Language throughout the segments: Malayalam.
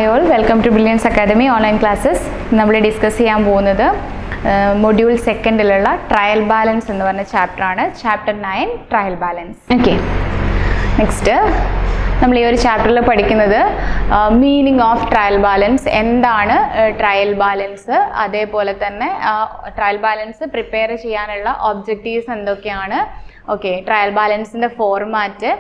Hi all, welcome to Brilliance Academy online classes. നമ്മൾ ഡിസ്കസ് ചെയ്യാൻ പോകുന്നത് മൊഡ്യൂൾ സെക്കൻഡിലുള്ള ട്രയൽ ബാലൻസ് എന്ന് പറഞ്ഞ ചാപ്റ്ററാണ്. Chapter 9 trial balance. Okay, next നമ്മൾ ഈ ഒരു ചാപ്റ്ററിൽ പഠിക്കുന്നത് മീനിങ് ഓഫ് ട്രയൽ ബാലൻസ്, എന്താണ് ട്രയൽ ബാലൻസ്, അതേപോലെ തന്നെ ട്രയൽ ബാലൻസ് പ്രിപ്പയർ ചെയ്യാനുള്ള ഒബ്ജക്റ്റീവ്സ് എന്തൊക്കെയാണ്, ഓക്കെ, ട്രയൽ ബാലൻസിൻ്റെ ഫോർമാറ്റ്,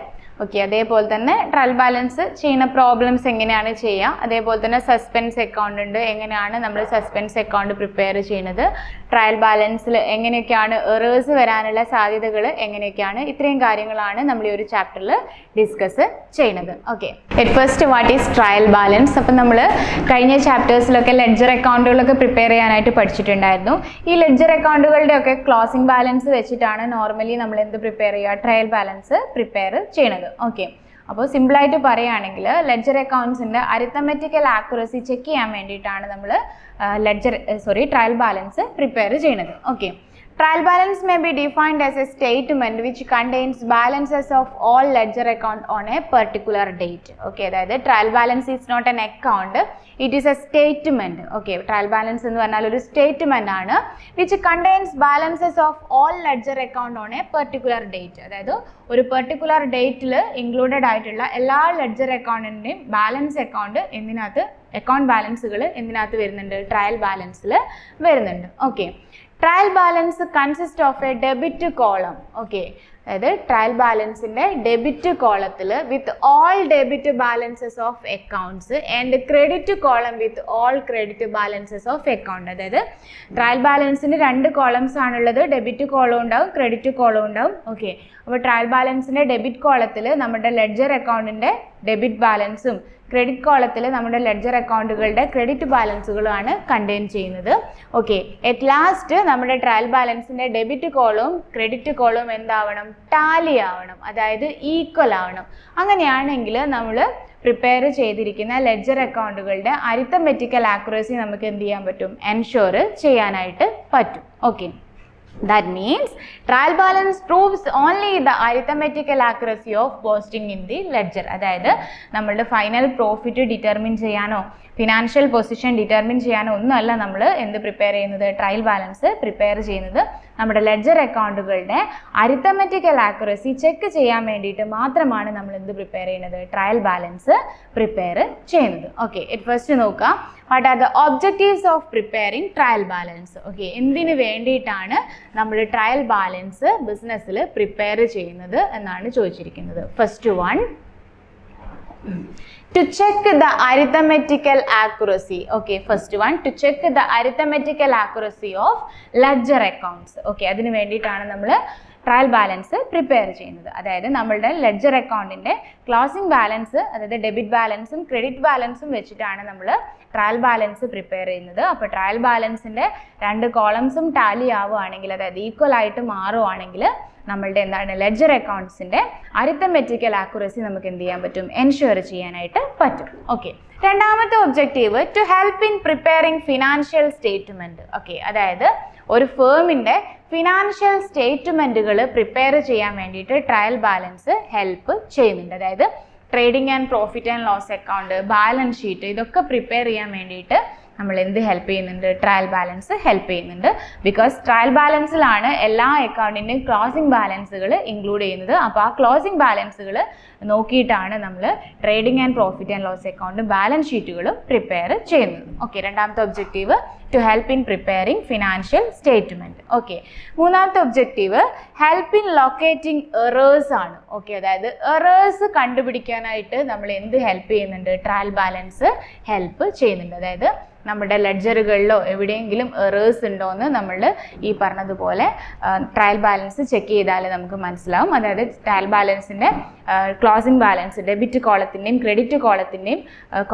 ഓക്കെ, അതേപോലെ തന്നെ ട്രയൽ ബാലൻസ് ചെയ്യുന്ന പ്രോബ്ലംസ് എങ്ങനെയാണ് ചെയ്യുക, അതേപോലെ തന്നെ സസ്പെൻസ് അക്കൗണ്ട് ഉണ്ട്, എങ്ങനെയാണ് നമ്മൾ സസ്പെൻസ് അക്കൗണ്ട് പ്രിപ്പയർ ചെയ്യുന്നത്, ട്രയൽ ബാലൻസിൽ എങ്ങനെയൊക്കെയാണ് എറേഴ്സ് വരാനുള്ള സാധ്യതകൾ എങ്ങനെയൊക്കെയാണ്, ഇത്രയും കാര്യങ്ങളാണ് നമ്മൾ ഈ ഒരു ചാപ്റ്ററിൽ ഡിസ്കസ് ചെയ്യുന്നത്. Okay, at first what is trial balance. അപ്പം നമ്മൾ കഴിഞ്ഞ ചാപ്റ്റേഴ്സിലൊക്കെ ലെഡ്ജർ അക്കൗണ്ടുകളൊക്കെ പ്രിപ്പയർ ചെയ്യാനായിട്ട് പഠിച്ചിട്ടുണ്ടായിരുന്നു. ഈ ലെഡ്ജർ അക്കൗണ്ടുകളുടെ ഒക്കെ ക്ലോസിംഗ് ബാലൻസ് വെച്ചിട്ടാണ് നോർമലി നമ്മൾ എന്ത് പ്രിപ്പയർ ചെയ്യുക, ട്രയൽ ബാലൻസ് പ്രിപ്പയർ ചെയ്യണത്. ഓക്കെ, അപ്പോൾ സിമ്പിളായിട്ട് പറയുകയാണെങ്കിൽ ലെഡ്ജർ അക്കൗണ്ട്സിൻ്റെ അരിത്തമെറ്റിക്കൽ ആക്യുറസി ചെക്ക് ചെയ്യാൻ വേണ്ടിയിട്ടാണ് നമ്മൾ ട്രയൽ ബാലൻസ് പ്രിപ്പയർ ചെയ്യുന്നത്. Okay, trial balance may be defined as a statement which contains balances of all ledger account on a particular date. Okay, അതായത് trial balance is not an account, it is a statement. Okay, trial balance എന്ന് പറഞ്ഞാൽ ഒരു സ്റ്റേറ്റ്മെന്റ് ആണ് which contains balances of all ledger account on a particular date. അതായത് ഒരു പെർട്ടിക്കുലർ ഡേറ്റിൽ ഇൻക്ലൂഡഡ് ആയിട്ടുള്ള എല്ലാ ലെഡ്ജർ അക്കൗണ്ടിൻ്റെയും ബാലൻസ് അക്കൗണ്ട് ബാലൻസുകൾ എന്തിനകത്ത് വരുന്നുണ്ട്, ട്രയൽ ബാലൻസിൽ വരുന്നുണ്ട്. Okay, trial balance consist of A debit column. Okay, അതായത് ട്രയൽ ബാലൻസിൻ്റെ ഡെബിറ്റ് കോളത്തിൽ with all debit balances of accounts and credit column with all credit balances of account. അതായത് ട്രയൽ ബാലൻസിന് രണ്ട് കോളംസ് ആണുള്ളത്, ഡെബിറ്റ് കോളം ഉണ്ടാവും, ക്രെഡിറ്റ് കോളം ഉണ്ടാവും. ഓക്കെ, അപ്പോൾ ട്രയൽ ബാലൻസിൻ്റെ ഡെബിറ്റ് കോളത്തിൽ നമ്മുടെ ലെഡ്ജർ അക്കൗണ്ടിൻ്റെ ഡെബിറ്റ് ബാലൻസും ക്രെഡിറ്റ് കോളത്തിൽ നമ്മുടെ ലെഡ്ജർ അക്കൗണ്ടുകളുടെ ക്രെഡിറ്റ് ബാലൻസുകളാണ് കണ്ടെയ്ൻ ചെയ്യുന്നത്. ഓക്കെ, അറ്റ് ലാസ്റ്റ് നമ്മുടെ ട്രയൽ ബാലൻസിൻ്റെ ഡെബിറ്റ് കോളവും ക്രെഡിറ്റ് കോളവും എന്താവണം, ടാലി ആവണം, അതായത് ഈക്വൽ ആവണം. അങ്ങനെയാണെങ്കിൽ നമ്മൾ പ്രിപ്പയർ ചെയ്തിരിക്കുന്ന ലെഡ്ജർ അക്കൗണ്ടുകളുടെ അരിത്തമെറ്റിക്കൽ ആക്യുറസി നമുക്ക് എന്ത് ചെയ്യാൻ പറ്റും, എൻഷുർ ചെയ്യാനായിട്ട് പറ്റും. Okay, that means trial balance proves only the arithmetical accuracy of posting in the ledger. അതായത് നമ്മളുടെ ഫൈനൽ പ്രോഫിറ്റ് ഡിറ്റർമിൻ ചെയ്യാനോ ഫിനാൻഷ്യൽ പൊസിഷൻ ഡിറ്റർമിൻ ചെയ്യാനോ ഒന്നുമല്ല നമ്മൾ എന്ത് പ്രിപ്പയർ ചെയ്യുന്നത്, ട്രയൽ ബാലൻസ് പ്രിപ്പയർ ചെയ്യുന്നത്. നമ്മുടെ ലെഡ്ജർ അക്കൗണ്ടുകളുടെ അരിത്തമെറ്റിക്കൽ ആക്യുറസി ചെക്ക് ചെയ്യാൻ വേണ്ടിയിട്ട് മാത്രമാണ് നമ്മൾ എന്ത് പ്രിപ്പയർ ചെയ്യുന്നത്, ട്രയൽ ബാലൻസ് പ്രിപ്പയർ ചെയ്യുന്നത്. ഓക്കെ, ഇറ്റ് ഫസ്റ്റ് നോക്കാം, what are the objectives of preparing trial balance. Okay, എന്തിനു വേണ്ടിയിട്ടാണ് നമ്മൾ ട്രയൽ ബാലൻസ് ബിസിനസ്സിൽ പ്രിപ്പയർ ചെയ്യുന്നത് എന്നാണ് ചോദിച്ചിരിക്കുന്നത്. First one, to check the arithmetical accuracy. Okay, first one, to check the arithmetical accuracy of ledger accounts. Okay, അതിന് വേണ്ടിയിട്ടാണ് നമ്മൾ ട്രയൽ ബാലൻസ് പ്രിപ്പയർ ചെയ്യുന്നത്. അതായത് നമ്മളുടെ ലെഡ്ജർ അക്കൗണ്ടിൻ്റെ ക്ലോസിംഗ് ബാലൻസ്, അതായത് ഡെബിറ്റ് ബാലൻസും ക്രെഡിറ്റ് ബാലൻസും വെച്ചിട്ടാണ് നമ്മൾ ട്രയൽ ബാലൻസ് പ്രിപ്പയർ ചെയ്യുന്നത്. അപ്പോൾ ട്രയൽ ബാലൻസിൻ്റെ രണ്ട് കോളംസും ടാലി ആവുകയാണെങ്കിൽ, അതായത് ഈക്വൽ ആയിട്ട് മാറുകയാണെങ്കിൽ നമ്മളുടെ എന്താണ് ലെഡ്ജർ അക്കൗണ്ട്സിൻ്റെ അരിത്തമെറ്റിക്കൽ ആക്യുറസി നമുക്ക് എന്ത് ചെയ്യാൻ പറ്റും, എൻഷുർ ചെയ്യാനായിട്ട് പറ്റും. ഓക്കെ, രണ്ടാമത്തെ objective, to help in preparing financial statement. Okay, അതായത് ഒരു ഫേമിൻ്റെ ഫിനാൻഷ്യൽ സ്റ്റേറ്റ്മെൻറ്റുകൾ പ്രിപ്പയർ ചെയ്യാൻ വേണ്ടിയിട്ട് ട്രയൽ ബാലൻസ് ഹെൽപ്പ് ചെയ്യുന്നുണ്ട്. അതായത് trading and profit and loss account, balance sheet, ഇതൊക്കെ പ്രിപ്പയർ ചെയ്യാൻ വേണ്ടിയിട്ട് നമ്മൾ എന്ത് ഹെൽപ്പ് ചെയ്യുന്നുണ്ട്, ട്രയൽ ബാലൻസ് ഹെൽപ്പ് ചെയ്യുന്നുണ്ട്. ബിക്കോസ് ട്രയൽ ബാലൻസിലാണ് എല്ലാ അക്കൗണ്ടിൻ്റെയും ക്ലോസിംഗ് ബാലൻസുകൾ ഇൻക്ലൂഡ് ചെയ്യുന്നത്. അപ്പോൾ ആ ക്ലോസിംഗ് ബാലൻസുകൾ നോക്കിയിട്ടാണ് നമ്മൾ trading and profit and loss account balance ഷീറ്റുകളും പ്രിപ്പയർ ചെയ്യുന്നത്. ഓക്കെ, രണ്ടാമത്തെ objective, to help in preparing financial statement. Okay, മൂന്നാമത്തെ objective, help in locating errors ആണ്. ഓക്കെ, അതായത് എറേഴ്സ് കണ്ടുപിടിക്കാനായിട്ട് നമ്മൾ എന്ത് ഹെൽപ്പ് ചെയ്യുന്നുണ്ട്, ട്രയൽ ബാലൻസ് ഹെൽപ്പ് ചെയ്യുന്നുണ്ട്. അതായത് നമ്മുടെ ലെഡ്ജറുകളിലോ എവിടെയെങ്കിലും എറേഴ്സ് ഉണ്ടോ എന്ന് നമ്മൾ ഈ പറഞ്ഞതുപോലെ ട്രയൽ ബാലൻസ് ചെക്ക് ചെയ്താൽ നമുക്ക് മനസ്സിലാവും. അതായത് ട്രയൽ ബാലൻസിൻ്റെ ക്ലോസിംഗ് ബാലൻസ് ഡെബിറ്റ് കോളത്തിൻ്റെയും ക്രെഡിറ്റ് കോളത്തിൻ്റെയും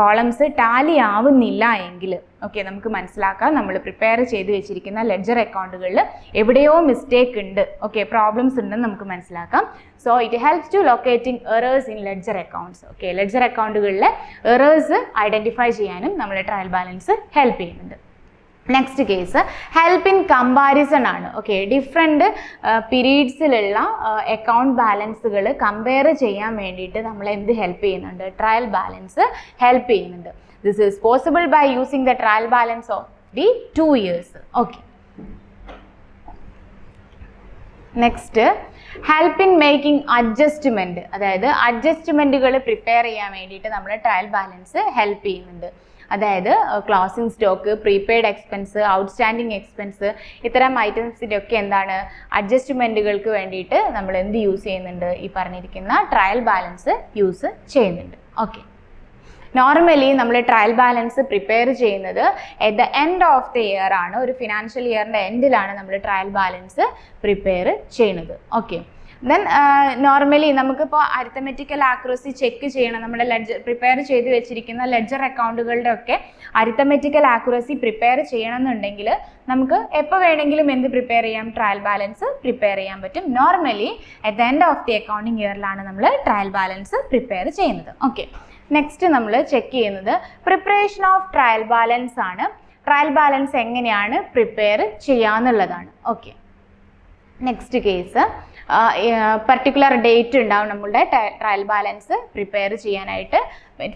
കോളംസ് ടാലി ആവുന്നില്ല എങ്കിൽ, ഓക്കെ, നമുക്ക് മനസ്സിലാക്കാം നമ്മൾ പ്രിപ്പയർ ചെയ്ത് വെച്ചിരിക്കുന്ന ലെഡ്ജർ അക്കൗണ്ടുകളിൽ എവിടെയോ മിസ്റ്റേക്ക് ഉണ്ട്, ഓക്കെ, പ്രോബ്ലംസ് ഉണ്ടെന്ന് നമുക്ക് മനസ്സിലാക്കാം. So it helps to locating errors in ledger accounts. Okay, ledger അക്കൗണ്ടുകളിലെ എറേഴ്സ് ഐഡൻറ്റിഫൈ ചെയ്യാനും നമ്മുടെ ട്രയൽ ബാലൻസ് ഹെൽപ്പ് ചെയ്യുന്നുണ്ട്. Next case help in comparison ആണ്. ഓക്കെ, ഡിഫറെൻറ്റ് പീരീഡ്സിലുള്ള അക്കൗണ്ട് ബാലൻസുകൾ കമ്പയർ ചെയ്യാൻ വേണ്ടിയിട്ട് നമ്മൾ എന്ത് ഹെൽപ്പ് ചെയ്യുന്നുണ്ട്, ട്രയൽ ബാലൻസ് ഹെൽപ്പ് ചെയ്യുന്നുണ്ട്. This is possible by using the trial balance of the 2 years. Okay. Next, help in making adjustment. അതായത് അഡ്ജസ്റ്റ്മെൻറ്റുകൾ പ്രിപ്പയർ ചെയ്യാൻ വേണ്ടിയിട്ട് നമ്മൾ ട്രയൽ ബാലൻസ് ഹെൽപ്പ് ചെയ്യുന്നുണ്ട്. അതായത് closing stock, prepaid expense, outstanding expense, ഇത്തരം ഐറ്റംസിൻ്റെ ഒക്കെ എന്താണ് അഡ്ജസ്റ്റ്മെൻറ്റുകൾക്ക് വേണ്ടിയിട്ട് നമ്മൾ എന്ത് യൂസ് ചെയ്യുന്നുണ്ട്? ഈ പറഞ്ഞിരിക്കുന്ന ട്രയൽ ബാലൻസ് യൂസ് ചെയ്യുന്നുണ്ട്. ഓക്കെ. നോർമലി നമ്മൾ ട്രയൽ ബാലൻസ് പ്രിപ്പയർ ചെയ്യുന്നത് at the end of the year ആണ്. ഒരു ഫിനാൻഷ്യൽ ഇയറിൻ്റെ എൻഡിലാണ് നമ്മൾ ട്രയൽ ബാലൻസ് പ്രിപ്പയർ ചെയ്യുന്നത്. ഓക്കെ. ദെൻ നോർമലി നമുക്കിപ്പോൾ അരിത്തമെറ്റിക്കൽ ആക്യുറസി ചെക്ക് ചെയ്യണം. നമ്മുടെ പ്രിപ്പയർ ചെയ്ത് വെച്ചിരിക്കുന്ന ലെഡ്ജർ അക്കൗണ്ടുകളുടെ ഒക്കെ അരിത്തമെറ്റിക്കൽ ആക്യുറസി പ്രിപ്പയർ ചെയ്യണമെന്നുണ്ടെങ്കിൽ നമുക്ക് എപ്പോൾ വേണമെങ്കിലും എന്ത് പ്രിപ്പയർ ചെയ്യാം? ട്രയൽ ബാലൻസ് പ്രിപ്പയർ ചെയ്യാൻ പറ്റും. Normally at the end of the accounting ഇയറിലാണ് നമ്മൾ ട്രയൽ ബാലൻസ് പ്രിപ്പയർ ചെയ്യുന്നത്. ഓക്കെ. നെക്സ്റ്റ് നമ്മൾ ചെക്ക് ചെയ്യുന്നത് പ്രിപ്പറേഷൻ ഓഫ് ട്രയൽ ബാലൻസ് ആണ്. ട്രയൽ ബാലൻസ് എങ്ങനെയാണ് പ്രിപ്പയർ ചെയ്യാന്നുള്ളതാണ്. Okay. Next case, particular date ഉണ്ടാവും നമ്മളുടെ ട്രയൽ ബാലൻസ് പ്രിപ്പയർ ചെയ്യാനായിട്ട്.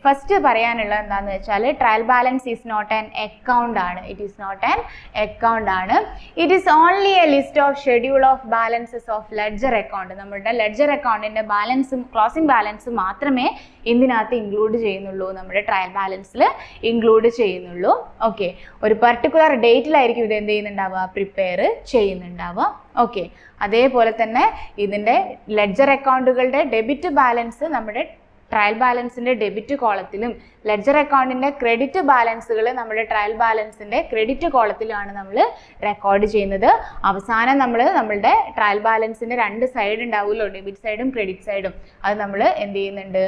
ഫസ്റ്റ് പറയാനുള്ളത് എന്താണെന്ന് വെച്ചാൽ trial balance is not an account ആണ്. It is not an account ആണ്. It is only a list of schedule of balances of ledger account. നമ്മുടെ ലെഡ്ജർ അക്കൗണ്ടിൻ്റെ ബാലൻസും ക്ലോസിംഗ് ബാലൻസും മാത്രമേ ഇതിനകത്ത് ഇൻക്ലൂഡ് ചെയ്യുന്നുള്ളൂ, നമ്മുടെ ട്രയൽ ബാലൻസിൽ ഇൻക്ലൂഡ് ചെയ്യുന്നുള്ളൂ. ഓക്കെ. ഒരു പർട്ടിക്കുലർ ഡേറ്റിലായിരിക്കും ഇത് എന്ത് ചെയ്യുന്നുണ്ടാവുക? പ്രിപ്പയർ ചെയ്യുന്നുണ്ടാവുക. ഓക്കെ. അതേപോലെ തന്നെ ഇതിൻ്റെ ലെഡ്ജർ അക്കൗണ്ടുകളുടെ ഡെബിറ്റ് ബാലൻസ് നമ്മുടെ ട്രയൽ ബാലൻസിൻ്റെ ഡെബിറ്റ് കോളത്തിലും ലെഡ്ജർ അക്കൗണ്ടിൻ്റെ ക്രെഡിറ്റ് ബാലൻസുകൾ നമ്മുടെ ട്രയൽ ബാലൻസിൻ്റെ ക്രെഡിറ്റ് കോളത്തിലുമാണ് നമ്മൾ റെക്കോർഡ് ചെയ്യുന്നത്. അവസാനം നമ്മൾ നമ്മളുടെ ട്രയൽ ബാലൻസിൻ്റെ 2 സൈഡ് ഉണ്ടാവുമല്ലോ, ഡെബിറ്റ് സൈഡും ക്രെഡിറ്റ് സൈഡും. അത് നമ്മൾ എന്ത് ചെയ്യുന്നുണ്ട്?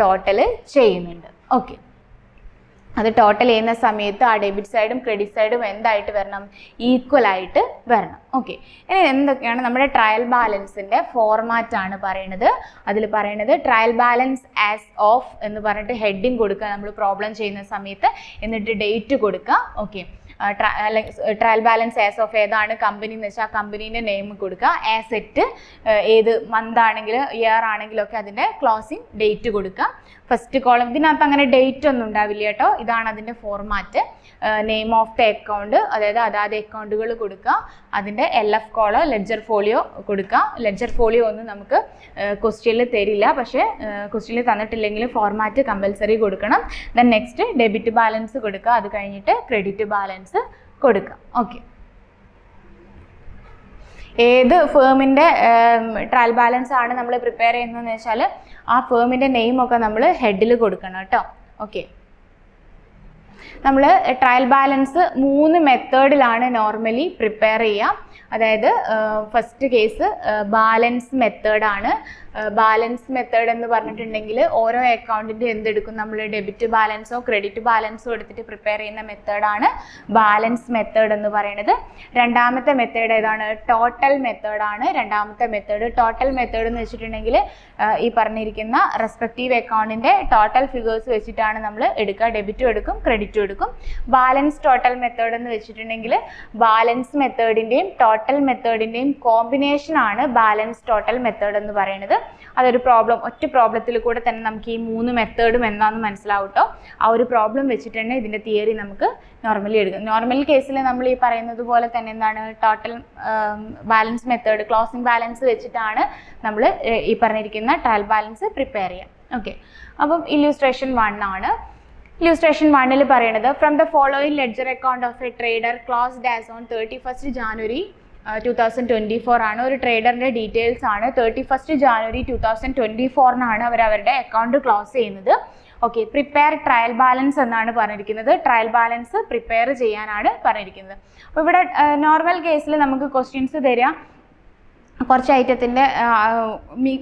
ടോട്ടൽ ചെയ്യുന്നുണ്ട്. ഓക്കെ. അത് ടോട്ടൽ ചെയ്യുന്ന സമയത്ത് ആ ഡെബിറ്റ് സൈഡും ക്രെഡിറ്റ് സൈഡും എന്തായിട്ട് വരണം? ഈക്വൽ ആയിട്ട് വരണം. ഓക്കെ. ഇനി എന്തൊക്കെയാണ് നമ്മുടെ ട്രയൽ ബാലൻസിൻ്റെ ഫോർമാറ്റ് ആണ് പറയുന്നത്. അതിൽ പറയുന്നത് ട്രയൽ ബാലൻസ് ആസ് ഓഫ് എന്ന് പറഞ്ഞിട്ട് ഹെഡിങ് കൊടുക്കുക നമ്മൾ പ്രോബ്ലം ചെയ്യുന്ന സമയത്ത്, എന്നിട്ട് ഡേറ്റ് കൊടുക്കുക. Okay. Trial balance as of ഏതാണ് കമ്പനി എന്ന് വെച്ചാൽ ആ കമ്പനീൻ്റെ നെയിം കൊടുക്കുക. ആസെറ്റ് ഏത് മന്ത് ആണെങ്കിലും ഇയർ ആണെങ്കിലും ഒക്കെ അതിൻ്റെ ക്ലോസിംഗ് ഡേറ്റ് കൊടുക്കുക. ഫസ്റ്റ് കോളം ഇതിനകത്ത് അങ്ങനെ ഡേറ്റ് ഒന്നും ഉണ്ടാവില്ല കേട്ടോ. ഇതാണ് അതിൻ്റെ format. Name of the account, അതായത് അതാത് അക്കൗണ്ടുകൾ കൊടുക്കുക. അതിൻ്റെ LF കോളം ലെഡ്ജർ ഫോളിയോ കൊടുക്കുക. ലെഡ്ജർ ഫോളിയോ ഒന്നും നമുക്ക് ക്വസ്റ്റ്യനിൽ തരില്ല, പക്ഷേ ക്വസ്റ്റ്യനിൽ തന്നിട്ടില്ലെങ്കിൽ ഫോർമാറ്റ് കമ്പൽസറി കൊടുക്കണം. ദെൻ നെക്സ്റ്റ് ഡെബിറ്റ് ബാലൻസ് കൊടുക്കുക. അത് കഴിഞ്ഞിട്ട് ക്രെഡിറ്റ് ബാലൻസ് കൊടുക്കുക. ഓക്കെ. ഏത് ഫേമിൻ്റെ ട്രയൽ ബാലൻസ് ആണ് നമ്മൾ പ്രിപ്പയർ ചെയ്യുന്നതെന്ന് വെച്ചാൽ ആ ഫേമിൻ്റെ നെയിമൊക്കെ നമ്മൾ ഹെഡിൽ കൊടുക്കണം കേട്ടോ. ഓക്കെ. നമ്മൾ ട്രയൽ ബാലൻസ് 3 മെത്തേഡിലാണ് നോർമലി പ്രിപ്പയർ ചെയ്യുക. അതായത് ഫസ്റ്റ് കേസ് ബാലൻസ് മെത്തേഡാണ്. ബാലൻസ് മെത്തേഡ് എന്ന് പറഞ്ഞിട്ടുണ്ടെങ്കിൽ ഓരോ അക്കൗണ്ടിൻ്റെ എന്തെടുക്കും? നമ്മൾ ഡെബിറ്റ് ബാലൻസോ ക്രെഡിറ്റ് ബാലൻസോ എടുത്തിട്ട് പ്രിപ്പയർ ചെയ്യുന്ന മെത്തേഡാണ് ബാലൻസ് മെത്തേഡ് എന്ന് പറയുന്നത്. രണ്ടാമത്തെ മെത്തേഡ് ഏതാണ്? ടോട്ടൽ മെത്തേഡാണ്. രണ്ടാമത്തെ മെത്തേഡ് ടോട്ടൽ മെത്തേഡ് എന്ന് വെച്ചിട്ടുണ്ടെങ്കിൽ ഈ പറഞ്ഞിരിക്കുന്ന റെസ്പെക്റ്റീവ് അക്കൗണ്ടിൻ്റെ ടോട്ടൽ ഫിഗേഴ്സ് വെച്ചിട്ടാണ് നമ്മൾ എടുക്കുക. ഡെബിറ്റും എടുക്കും ക്രെഡിറ്റും എടുക്കും. ബാലൻസ് ടോട്ടൽ മെത്തേഡ് എന്ന് വെച്ചിട്ടുണ്ടെങ്കിൽ ബാലൻസ് മെത്തേഡിൻ്റെയും ടോട്ടൽ മെത്തേഡിൻ്റെയും കോമ്പിനേഷനാണ് ബാലൻസ് ടോട്ടൽ മെത്തേഡ് എന്ന് പറയുന്നത്. അതൊരു ഒറ്റ പ്രോബ്ലത്തിൽ കൂടെ തന്നെ നമുക്ക് ഈ 3 മെത്തേഡും എന്താണെന്ന് മനസ്സിലാവും കേട്ടോ. ആ ഒരു പ്രോബ്ലം വെച്ചിട്ട് തന്നെ ഇതിൻ്റെ തിയറി നമുക്ക് നോർമലി എടുക്കാം. നോർമൽ കേസിൽ നമ്മൾ ഈ പറയുന്നത് പോലെ തന്നെ എന്താണ്? Total balance method closing balance വെച്ചിട്ടാണ് നമ്മൾ ഈ പറഞ്ഞിരിക്കുന്ന ട്രയൽ ബാലൻസ് പ്രിപ്പയർ ചെയ്യാം. ഓക്കെ. അപ്പം ഇല്യൂസ്ട്രേഷൻ 1 ആണ്. ഇല്യൂസ്ട്രേഷൻ 1ൽ പറയുന്നത് from the following ledger account of A trader closed as on 31st January 2024 ആണ്. ഒരു ട്രേഡറിൻ്റെ ഡീറ്റെയിൽസ് ആണ്. 31st January 2024 അവർ അവരുടെ അക്കൗണ്ട് ക്ലോസ് ചെയ്യുന്നത്. ഓക്കെ. പ്രിപ്പയർ ട്രയൽ ബാലൻസ് എന്നാണ് പറഞ്ഞിരിക്കുന്നത്. ട്രയൽ ബാലൻസ് പ്രിപ്പയർ ചെയ്യാനാണ് പറഞ്ഞിരിക്കുന്നത്. അപ്പോൾ ഇവിടെ നോർമൽ കേസിൽ നമുക്ക് ക്വസ്റ്റ്യൻസ് തരിക, കുറച്ച് ഐറ്റത്തിൻ്റെ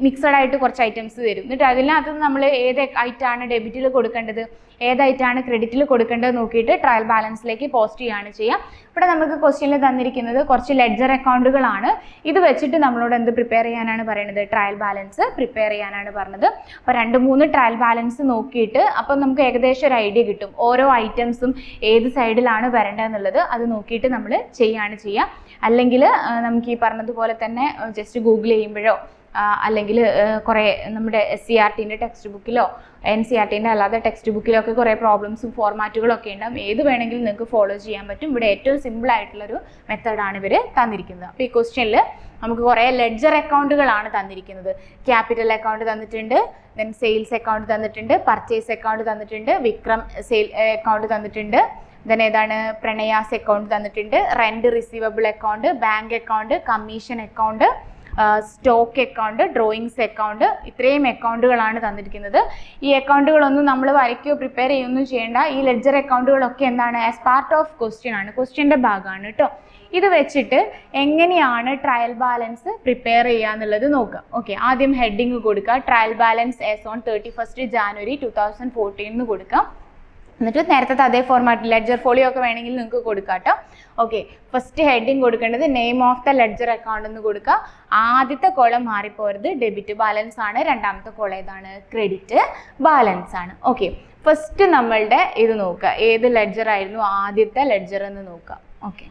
മിക്സഡ് ആയിട്ട് കുറച്ച് ഐറ്റംസ് തരും. എന്നിട്ട് അതിനകത്ത് നമ്മൾ ഏത് ഐറ്റമാണ് ഡെബിറ്റിൽ കൊടുക്കേണ്ടത്, ഏതായിട്ടാണ് ക്രെഡിറ്റിൽ കൊടുക്കേണ്ടത് നോക്കിയിട്ട് ട്രയൽ ബാലൻസിലേക്ക് പോസ്റ്റ് ചെയ്യുകയാണ് ചെയ്യുക. ഇവിടെ നമുക്ക് ക്വസ്റ്റ്യനിൽ തന്നിരിക്കുന്നത് കുറച്ച് ലെഡ്ജർ അക്കൗണ്ടുകളാണ്. ഇത് വെച്ചിട്ട് നമ്മളോട് എന്ത് പ്രിപ്പയർ ചെയ്യാനാണ് പറയുന്നത്? ട്രയൽ ബാലൻസ് പ്രിപ്പയർ ചെയ്യാനാണ് പറഞ്ഞത്. അപ്പോൾ 2-3 ട്രയൽ ബാലൻസ് നോക്കിയിട്ട് അപ്പം നമുക്ക് ഏകദേശം ഒരു ഐഡിയ കിട്ടും ഓരോ ഐറ്റംസും ഏത് സൈഡിലാണ് വരേണ്ടതെന്നുള്ളത്. അത് നോക്കിയിട്ട് നമ്മൾ ചെയ്യുകയാണ് ചെയ്യുക. അല്ലെങ്കിൽ നമുക്ക് ഈ പറഞ്ഞതുപോലെ തന്നെ ജസ്റ്റ് ഗൂഗിൾ ചെയ്യുമ്പോഴോ അല്ലെങ്കിൽ കുറേ നമ്മുടെ SCERTൻ്റെ ടെക്സ്റ്റ് ബുക്കിലോ NCERTൻ്റെ അല്ലാതെ ടെക്സ്റ്റ് ബുക്കിലൊക്കെ കുറേ പ്രോബ്ലംസും ഫോർമാറ്റുകളൊക്കെ ഉണ്ടാകും. ഏത് വേണമെങ്കിലും നിങ്ങൾക്ക് ഫോളോ ചെയ്യാൻ പറ്റും. ഇവിടെ ഏറ്റവും സിമ്പിൾ ആയിട്ടുള്ളൊരു മെത്തേഡാണ് ഇവർ തന്നിരിക്കുന്നത്. അപ്പോൾ ഈ ക്വസ്റ്റ്യനിൽ നമുക്ക് കുറേ ലെഡ്ജർ അക്കൗണ്ടുകളാണ് തന്നിരിക്കുന്നത്. ക്യാപിറ്റൽ അക്കൗണ്ട് തന്നിട്ടുണ്ട്, ദെൻ സെയിൽസ് അക്കൗണ്ട് തന്നിട്ടുണ്ട്, പർച്ചേസ് അക്കൗണ്ട് തന്നിട്ടുണ്ട്, വിക്രം സെയിൽ അക്കൗണ്ട് തന്നിട്ടുണ്ട്, ദെൻ ഏതാണ് പ്രണയാസ് അക്കൗണ്ട് തന്നിട്ടുണ്ട്, rent receivable account, bank account, commission account, stock account, drawings account, ഇത്രയും അക്കൗണ്ടുകളാണ് തന്നിരിക്കുന്നത്. ഈ അക്കൗണ്ടുകളൊന്നും നമ്മൾ വരയ്ക്കുകയോ പ്രിപ്പയർ ചെയ്യുകയൊന്നും ചെയ്യേണ്ട. ഈ ലെഡ്ജർ അക്കൗണ്ടുകളൊക്കെ എന്താണ് ആസ് പാർട്ട് ഓഫ് ക്വസ്റ്റ്യൻ ആണ്, ക്വസ്റ്റ്യൻ്റെ ഭാഗമാണ് കേട്ടോ. ഇത് വെച്ചിട്ട് എങ്ങനെയാണ് ട്രയൽ ബാലൻസ് പ്രിപ്പയർ ചെയ്യുക എന്നുള്ളത് നോക്കാം. ഓക്കെ, ആദ്യം ഹെഡിങ് കൊടുക്കുക, trial balance as on 31 January 2014 എന്ന് കൊടുക്കാം. എന്നിട്ട് നേരത്തെ അതേ ഫോർമാറ്റിൽ ലെഡ്ജർ ഫോളിയോ ഒക്കെ വേണമെങ്കിൽ നിങ്ങൾക്ക് കൊടുക്കാം കേട്ടോ. ഓക്കെ, ഫസ്റ്റ് ഹെഡിങ് കൊടുക്കേണ്ടത് name of the ledger account എന്ന് കൊടുക്കുക. ആദ്യത്തെ കോളം മാറിപ്പോരുത്, ഡെബിറ്റ് ബാലൻസ് ആണ്. രണ്ടാമത്തെ കോളം ഏതാണ്? ക്രെഡിറ്റ് ബാലൻസ് ആണ്. ഓക്കെ, ഫസ്റ്റ് നമ്മളുടെ ഇത് നോക്കുക, ഏത് ലെഡ്ജർ ആയിരുന്നു ആദ്യത്തെ ലെഡ്ജർ എന്ന് നോക്കാം. ഓക്കെ,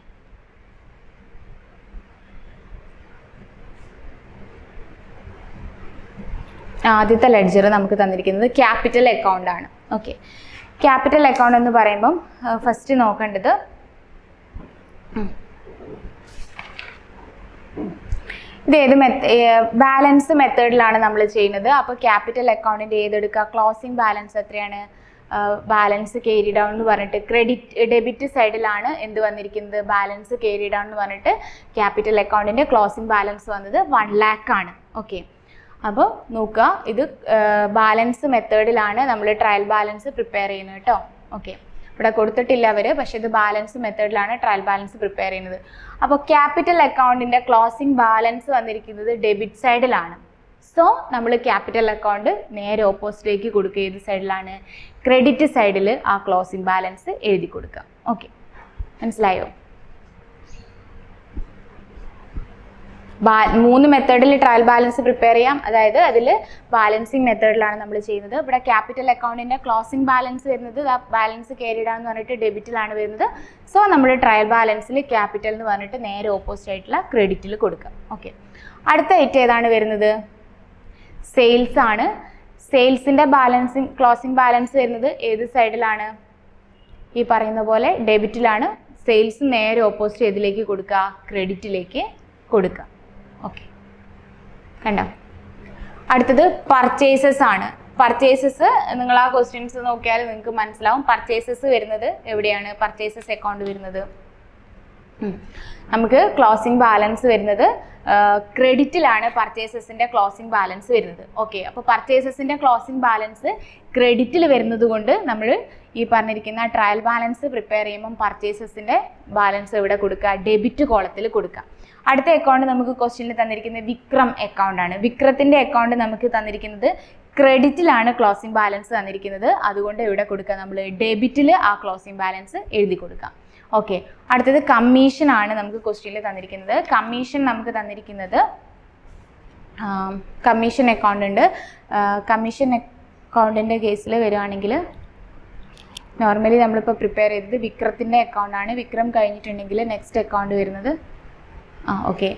ആദ്യത്തെ ലെഡ്ജർ നമുക്ക് തന്നിരിക്കുന്നത് ക്യാപിറ്റൽ അക്കൗണ്ട് ആണ്. ഓക്കെ, ക്യാപിറ്റൽ അക്കൗണ്ട് എന്ന് പറയുമ്പം ഫസ്റ്റ് നോക്കേണ്ടത് ഇത് ഏത് ബാലൻസ് മെത്തേഡിലാണ് നമ്മൾ ചെയ്യുന്നത്. അപ്പോൾ ക്യാപിറ്റൽ അക്കൗണ്ടിൻ്റെ ഏതെടുക്കുക? ക്ലോസിംഗ് ബാലൻസ് എത്രയാണ്? ബാലൻസ് ക്യാരി ഡൗൺ എന്ന് പറഞ്ഞിട്ട് ഡെബിറ്റ് സൈഡിലാണ് എന്ത് വന്നിരിക്കുന്നത്? ബാലൻസ് ക്യാരി ഡൗൺ എന്ന് പറഞ്ഞിട്ട് ക്യാപിറ്റൽ അക്കൗണ്ടിൻ്റെ ക്ലോസിംഗ് ബാലൻസ് വന്നത് 1 lakh ആണ്. ഓക്കെ, അപ്പോൾ നോക്കുക, ഇത് ബാലൻസ് മെത്തേഡിലാണ് നമ്മൾ ട്രയൽ ബാലൻസ് പ്രിപ്പയർ ചെയ്യുന്നത് കേട്ടോ. ഓക്കെ, ഇവിടെ കൊടുത്തിട്ടില്ല അവർ, പക്ഷേ ഇത് ബാലൻസ് മെത്തേഡിലാണ് ട്രയൽ ബാലൻസ് പ്രിപ്പയർ ചെയ്യുന്നത്. അപ്പോൾ ക്യാപിറ്റൽ അക്കൗണ്ടിൻ്റെ ക്ലോസിംഗ് ബാലൻസ് വന്നിരിക്കുന്നത് ഡെബിറ്റ് സൈഡിലാണ്. സോ നമ്മൾ ക്യാപിറ്റൽ അക്കൗണ്ട് നേരെ ഓപ്പോസിറ്റിലേക്ക് കൊടുക്കുക. ഏത് സൈഡിലാണ്? ക്രെഡിറ്റ് സൈഡിൽ ആ ക്ലോസിംഗ് ബാലൻസ് എഴുതി കൊടുക്കുക. ഓക്കെ, മനസ്സിലായോ? 3 മെത്തേഡിൽ ട്രയൽ ബാലൻസ് പ്രിപ്പയർ ചെയ്യാം. അതായത് അതിൽ ബാലൻസിങ് മെത്തേഡിലാണ് നമ്മൾ ചെയ്യുന്നത്. ഇവിടെ ക്യാപിറ്റൽ അക്കൗണ്ടിൻ്റെ ക്ലോസിംഗ് ബാലൻസ് വരുന്നത് ബാലൻസ് ക്യാരിഡ് ആണെന്ന് പറഞ്ഞിട്ട് ഡെബിറ്റിലാണ് വരുന്നത്. സോ നമ്മൾ ട്രയൽ ബാലൻസിൽ ക്യാപിറ്റൽ എന്ന് പറഞ്ഞിട്ട് നേരെ ഓപ്പോസിറ്റ് ആയിട്ടുള്ള ക്രെഡിറ്റിൽ കൊടുക്കുക. ഓക്കെ, അടുത്ത ഐറ്റം ഏതാണ് വരുന്നത്? സെയിൽസ് ആണ്. സെയിൽസിൻ്റെ ബാലൻസിങ് ക്ലോസിംഗ് ബാലൻസ് വരുന്നത് ഏത് സൈഡിലാണ്? ഈ പറയുന്ന പോലെ ഡെബിറ്റിലാണ്. സെയിൽസ് നേരെ ഓപ്പോസിറ്റ് ഏതിലേക്ക് കൊടുക്കുക? ക്രെഡിറ്റിലേക്ക് കൊടുക്കുക. ഓക്കെ, കണ്ടോ? അടുത്തത് പർച്ചേസസ് ആണ്. പർച്ചേസസ് നിങ്ങൾ ആ ക്വസ്റ്റ്യൻസ് നോക്കിയാൽ നിങ്ങൾക്ക് മനസ്സിലാവും. പർച്ചേസസ് വരുന്നത് എവിടെയാണ്? പർച്ചേസസ് അക്കൗണ്ട് വരുന്നത് നമുക്ക് ക്ലോസിംഗ് ബാലൻസ് വരുന്നത് ക്രെഡിറ്റിലാണ്. പർച്ചേസസിൻ്റെ ക്ലോസിംഗ് ബാലൻസ് വരുന്നത്. ഓക്കെ, അപ്പോൾ പർച്ചേസസിൻ്റെ ക്ലോസിംഗ് ബാലൻസ് ക്രെഡിറ്റിൽ വരുന്നത് കൊണ്ട് നമ്മൾ ഈ പറഞ്ഞിരിക്കുന്ന ട്രയൽ ബാലൻസ് പ്രിപ്പയർ ചെയ്യുമ്പം പർച്ചേസസിൻ്റെ ബാലൻസ് എവിടെ കൊടുക്കുക? ഡെബിറ്റ് കോളത്തിൽ കൊടുക്കുക. അടുത്ത അക്കൗണ്ട് നമുക്ക് ക്വസ്റ്റ്യനിൽ തന്നിരിക്കുന്നത് വിക്രം അക്കൗണ്ട് ആണ്. വിക്രത്തിൻ്റെ അക്കൗണ്ട് നമുക്ക് തന്നിരിക്കുന്നത് ക്രെഡിറ്റിലാണ് ക്ലോസിംഗ് ബാലൻസ് തന്നിരിക്കുന്നത്. അതുകൊണ്ട് ഇവിടെ കൊടുക്കുക നമ്മൾ ഡെബിറ്റിൽ ആ ക്ലോസിംഗ് ബാലൻസ് എഴുതി കൊടുക്കാം. ഓക്കെ, അടുത്തത് കമ്മീഷൻ ആണ് നമുക്ക് ക്വസ്റ്റ്യനിൽ തന്നിരിക്കുന്നത്. കമ്മീഷൻ നമുക്ക് തന്നിരിക്കുന്നത് കമ്മീഷൻ അക്കൗണ്ട് ഉണ്ട്. കമ്മീഷൻ അക്കൗണ്ടിൻ്റെ കേസിൽ വരികയാണെങ്കിൽ നോർമലി നമ്മളിപ്പോൾ പ്രിപ്പയർ ചെയ്തത് വിക്രത്തിൻ്റെ അക്കൗണ്ടാണ്. വിക്രം കഴിഞ്ഞിട്ടുണ്ടെങ്കിൽ നെക്സ്റ്റ് അക്കൗണ്ട് വരുന്നത് ഓക്കെ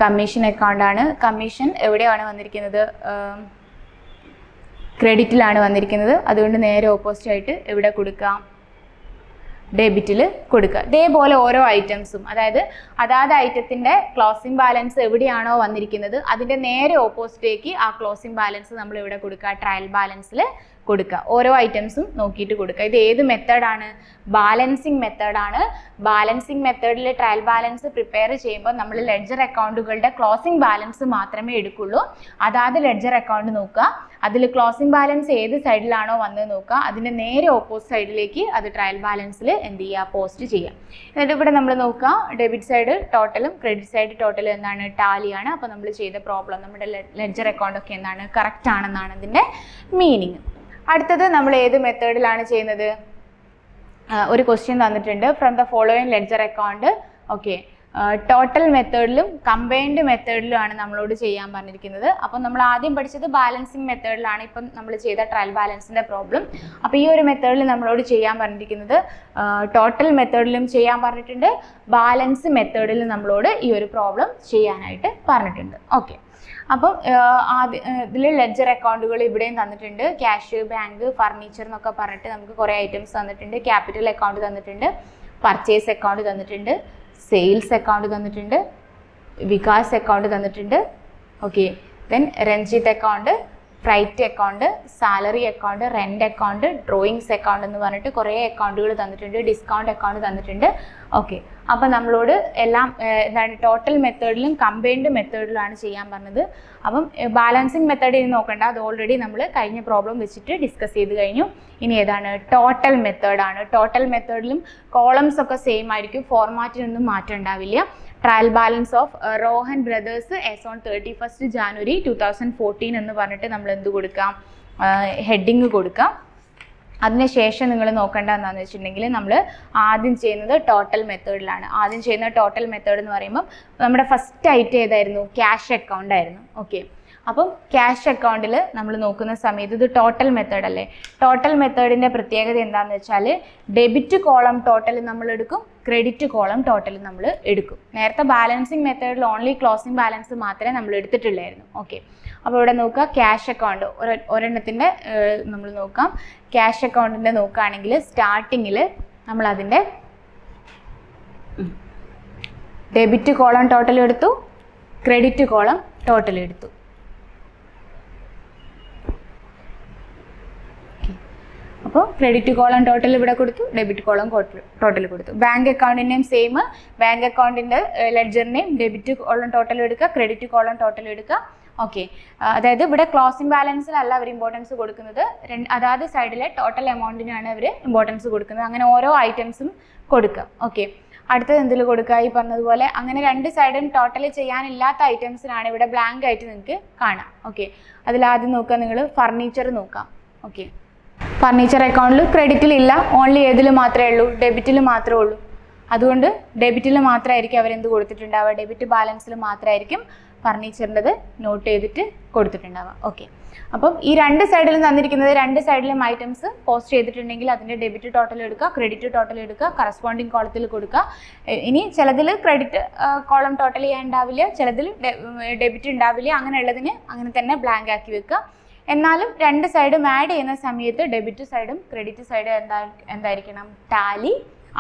കമ്മീഷൻ അക്കൗണ്ടാണ്. കമ്മീഷൻ എവിടെയാണ് വന്നിരിക്കുന്നത്? ക്രെഡിറ്റിലാണ് വന്നിരിക്കുന്നത്. അതുകൊണ്ട് നേരെ ഓപ്പോസിറ്റ് ആയിട്ട് എവിടെ കൊടുക്കാം? ഡെബിറ്റിൽ കൊടുക്കുക. ഇതേപോലെ ഓരോ ഐറ്റംസും, അതായത് അതാത് ഐറ്റത്തിൻ്റെ ക്ലോസിംഗ് ബാലൻസ് എവിടെയാണോ വന്നിരിക്കുന്നത് അതിൻ്റെ നേരെ ഓപ്പോസിറ്റേക്ക് ആ ക്ലോസിംഗ് ബാലൻസ് നമ്മൾ ഇവിടെ കൊടുക്കുക, ട്രയൽ ബാലൻസിൽ കൊടുക്കുക. ഓരോ ഐറ്റംസും നോക്കിയിട്ട് കൊടുക്കുക. ഇത് ഏത് മെത്തേഡാണ്? ബാലൻസിങ് മെത്തേഡാണ്. ബാലൻസിങ് മെത്തേഡിൽ ട്രയൽ ബാലൻസ് പ്രിപ്പയർ ചെയ്യുമ്പോൾ നമ്മൾ ലെഡ്ജർ അക്കൗണ്ടുകളുടെ ക്ലോസിംഗ് ബാലൻസ് മാത്രമേ എടുക്കുള്ളൂ. അതാത് ലെഡ്ജർ അക്കൗണ്ട് നോക്കുക, അതിൽ ക്ലോസിംഗ് ബാലൻസ് ഏത് സൈഡിലാണോ വന്നത് നോക്കുക, അതിൻ്റെ നേരെ ഓപ്പോസിറ്റ് സൈഡിലേക്ക് അത് ട്രയൽ ബാലൻസിൽ എന്ത് ചെയ്യുക? പോസ്റ്റ് ചെയ്യുക. എന്നിട്ട് ഇവിടെ നമ്മൾ നോക്കുക, ഡെബിറ്റ് സൈഡ് ടോട്ടലും ക്രെഡിറ്റ് സൈഡ് ടോട്ടലും എന്താണ്? ടാലിയാണ്. അപ്പോൾ നമ്മൾ ചെയ്ത പ്രോബ്ലം നമ്മുടെ ലെഡ്ജർ അക്കൗണ്ടൊക്കെ എന്താണ്? കറക്റ്റ് ആണെന്നാണ് അതിൻ്റെ മീനിങ്. അടുത്തത് നമ്മൾ ഏത് മെത്തേഡിലാണ് ചെയ്യുന്നത്? ഒരു ക്വസ്റ്റ്യൻ തന്നിട്ടുണ്ട്, from the following ledger account. Okay, total മെത്തേഡിലും കമ്പൈൻഡ് മെത്തേഡിലുമാണ് നമ്മളോട് ചെയ്യാൻ പറഞ്ഞിരിക്കുന്നത്. അപ്പം നമ്മൾ ആദ്യം പഠിച്ചത് ബാലൻസിങ് മെത്തേഡിലാണ്, ഇപ്പം നമ്മൾ ചെയ്ത ട്രയൽ ബാലൻസിൻ്റെ പ്രോബ്ലം. അപ്പോൾ ഈ ഒരു മെത്തേഡിൽ നമ്മളോട് ചെയ്യാൻ പറഞ്ഞിരിക്കുന്നത് ടോട്ടൽ മെത്തേഡിലും ചെയ്യാൻ പറഞ്ഞിട്ടുണ്ട്, ബാലൻസ് മെത്തേഡിൽ നമ്മളോട് ഈ ഒരു പ്രോബ്ലം ചെയ്യാനായിട്ട് പറഞ്ഞിട്ടുണ്ട്. ഓക്കെ, അപ്പം ഇതിൽ ലെഡ്ജർ അക്കൗണ്ടുകൾ ഇവിടെയും തന്നിട്ടുണ്ട്. ക്യാഷ്, ബാങ്ക്, ഫർണിച്ചർ എന്നൊക്കെ പറഞ്ഞിട്ട് നമുക്ക് കുറേ ഐറ്റംസ് തന്നിട്ടുണ്ട്. ക്യാപിറ്റൽ അക്കൗണ്ട് തന്നിട്ടുണ്ട്, പർച്ചേസ് അക്കൗണ്ട് തന്നിട്ടുണ്ട്, സെയിൽസ് അക്കൗണ്ട് തന്നിട്ടുണ്ട്, വികാസ് അക്കൗണ്ട് തന്നിട്ടുണ്ട്. Okay, then Ranjith account, freight account, salary account, rent account, drawings account എന്ന് പറഞ്ഞിട്ട് കുറേ അക്കൗണ്ടുകൾ തന്നിട്ടുണ്ട്. ഡിസ്കൗണ്ട് അക്കൗണ്ട് തന്നിട്ടുണ്ട്. ഓക്കെ, അപ്പോൾ നമ്മളോട് എല്ലാം എന്താണ് ടോട്ടൽ മെത്തേഡിലും കമ്പൈൻഡ് മെത്തേഡിലാണ് ചെയ്യാൻ പറഞ്ഞത്. അപ്പം ബാലൻസിങ് മെത്തേഡ് ഇനി നോക്കണ്ട, അത് ഓൾറെഡി നമ്മൾ കഴിഞ്ഞ പ്രോബ്ലം വെച്ചിട്ട് ഡിസ്കസ് ചെയ്ത് കഴിഞ്ഞു. ഇനി ഏതാണ്? ടോട്ടൽ മെത്തേഡാണ്. ടോട്ടൽ മെത്തേഡിലും കോളംസ് ഒക്കെ സെയിം ആയിരിക്കും, ഫോർമാറ്റിനൊന്നും മാറ്റം ഉണ്ടാവില്ല. Trial balance of Rohan brothers as on 31st January 2014 എന്ന് പറഞ്ഞിട്ട് നമ്മൾ എന്ത് കൊടുക്കാം? ഹെഡിങ് കൊടുക്കാം. അതിനുശേഷം നിങ്ങൾ നോക്കേണ്ട എന്താണെന്ന് വെച്ചിട്ടുണ്ടെങ്കിൽ നമ്മൾ ആദ്യം ചെയ്യുന്നത് ടോട്ടൽ മെത്തേഡിലാണ്. ആദ്യം ചെയ്യുന്ന ടോട്ടൽ മെത്തേഡ് എന്ന് പറയുമ്പോൾ നമ്മുടെ ഫസ്റ്റ് ഐറ്റം ഏതായിരുന്നു? ക്യാഷ് അക്കൗണ്ട് ആയിരുന്നു. ഓക്കെ, അപ്പം ക്യാഷ് അക്കൗണ്ടിൽ നമ്മൾ നോക്കുന്ന സമയത്ത് ഇത് ടോട്ടൽ മെത്തേഡ് അല്ലേ? ടോട്ടൽ മെത്തേഡിൻ്റെ പ്രത്യേകത എന്താണെന്ന് വെച്ചാൽ ഡെബിറ്റ് കോളം ടോട്ടൽ നമ്മൾ എടുക്കും, ക്രെഡിറ്റ് കോളം ടോട്ടൽ നമ്മൾ എടുക്കും. നേരത്തെ ബാലൻസിങ് മെത്തേഡിൽ ഓൺലി ക്ലോസിംഗ് ബാലൻസ് മാത്രമേ നമ്മൾ എടുത്തിട്ടുള്ളായിരുന്നു. ഓക്കെ, അപ്പോൾ ഇവിടെ നോക്കുക, ക്യാഷ് അക്കൗണ്ട് ഒരെണ്ണത്തിൻ്റെ നമ്മൾ നോക്കാം. ക്യാഷ് അക്കൗണ്ടിൻ്റെ നോക്കുകയാണെങ്കിൽ സ്റ്റാർട്ടിങ്ങിൽ നമ്മൾ അതിൻ്റെ ഡെബിറ്റ് കോളം ടോട്ടൽ എടുത്തു, ക്രെഡിറ്റ് കോളം ടോട്ടൽ എടുത്തു. അപ്പോൾ ക്രെഡിറ്റ് കോളം ടോട്ടൽ ഇവിടെ കൊടുത്തു, ഡെബിറ്റ് കോളം ടോട്ടൽ കൊടുത്തു. ബാങ്ക് അക്കൗണ്ടിൻ്റെയും സെയിം, ബാങ്ക് അക്കൗണ്ടിൻ്റെ ലെഡ്ജറിൻ്റെയും ഡെബിറ്റ് കോളം ടോട്ടൽ എടുക്കുക, ക്രെഡിറ്റ് കോളം ടോട്ടൽ എടുക്കുക. ഓക്കെ, അതായത് ഇവിടെ ക്ലോസിംഗ് ബാലൻസിലല്ല അവർ ഇമ്പോർട്ടൻസ് കൊടുക്കുന്നത്, അതായത് സൈഡിലെ ടോട്ടൽ എമൗണ്ടിനാണ് അവർ ഇമ്പോർട്ടൻസ് കൊടുക്കുന്നത്. അങ്ങനെ ഓരോ ഐറ്റംസും കൊടുക്കുക. ഓക്കെ, അടുത്തത് എന്തിൽ കൊടുക്കുക? ഈ പറഞ്ഞതുപോലെ അങ്ങനെ രണ്ട് സൈഡും ടോട്ടൽ ചെയ്യാനില്ലാത്ത ഐറ്റംസിനാണ് ഇവിടെ ബ്ലാങ്ക് ആയിട്ട് നിങ്ങൾക്ക് കാണാം. ഓക്കെ, അതിലാദ്യം നോക്കുക, നിങ്ങൾ ഫർണിച്ചർ നോക്കാം. ഓക്കെ, ഫർണിച്ചർ അക്കൗണ്ടിൽ ക്രെഡിറ്റിലില്ല, ഓൺലി ഏതിൽ മാത്രമേ ഉള്ളൂ? ഡെബിറ്റിൽ മാത്രമേ ഉള്ളൂ. അതുകൊണ്ട് ഡെബിറ്റിൽ മാത്രമായിരിക്കും അവരെന്ത് കൊടുത്തിട്ടുണ്ടാവുക? ഡെബിറ്റ് ബാലൻസിൽ മാത്രമായിരിക്കും ഫർണിച്ചറിൻ്റെത് നോട്ട് ചെയ്തിട്ട് കൊടുത്തിട്ടുണ്ടാവുക. ഓക്കെ, അപ്പം ഈ രണ്ട് സൈഡിലും തന്നിരിക്കുന്നത് രണ്ട് സൈഡിലും ഐറ്റംസ് പോസ്റ്റ് ചെയ്തിട്ടുണ്ടെങ്കിൽ അതിൻ്റെ ഡെബിറ്റ് ടോട്ടൽ എടുക്കുക, ക്രെഡിറ്റ് ടോട്ടൽ എടുക്കുക, കറസ്പോണ്ടിങ് കോളത്തിൽ കൊടുക്കുക. ഇനി ചിലതിൽ ക്രെഡിറ്റ് കോളം ടോട്ടൽ ചെയ്യാൻ ഉണ്ടാവില്ല, ചിലതിൽ ഡെബിറ്റ് ഉണ്ടാവില്ല. അങ്ങനെയുള്ളതിന് അങ്ങനെ തന്നെ ബ്ലാങ്ക് ആക്കി വെക്കുക. എന്നാലും രണ്ട് സൈഡും ആഡ് ചെയ്യുന്ന സമയത്ത് ഡെബിറ്റ് സൈഡും ക്രെഡിറ്റ് സൈഡും എന്തായിരിക്കണം? ടാലി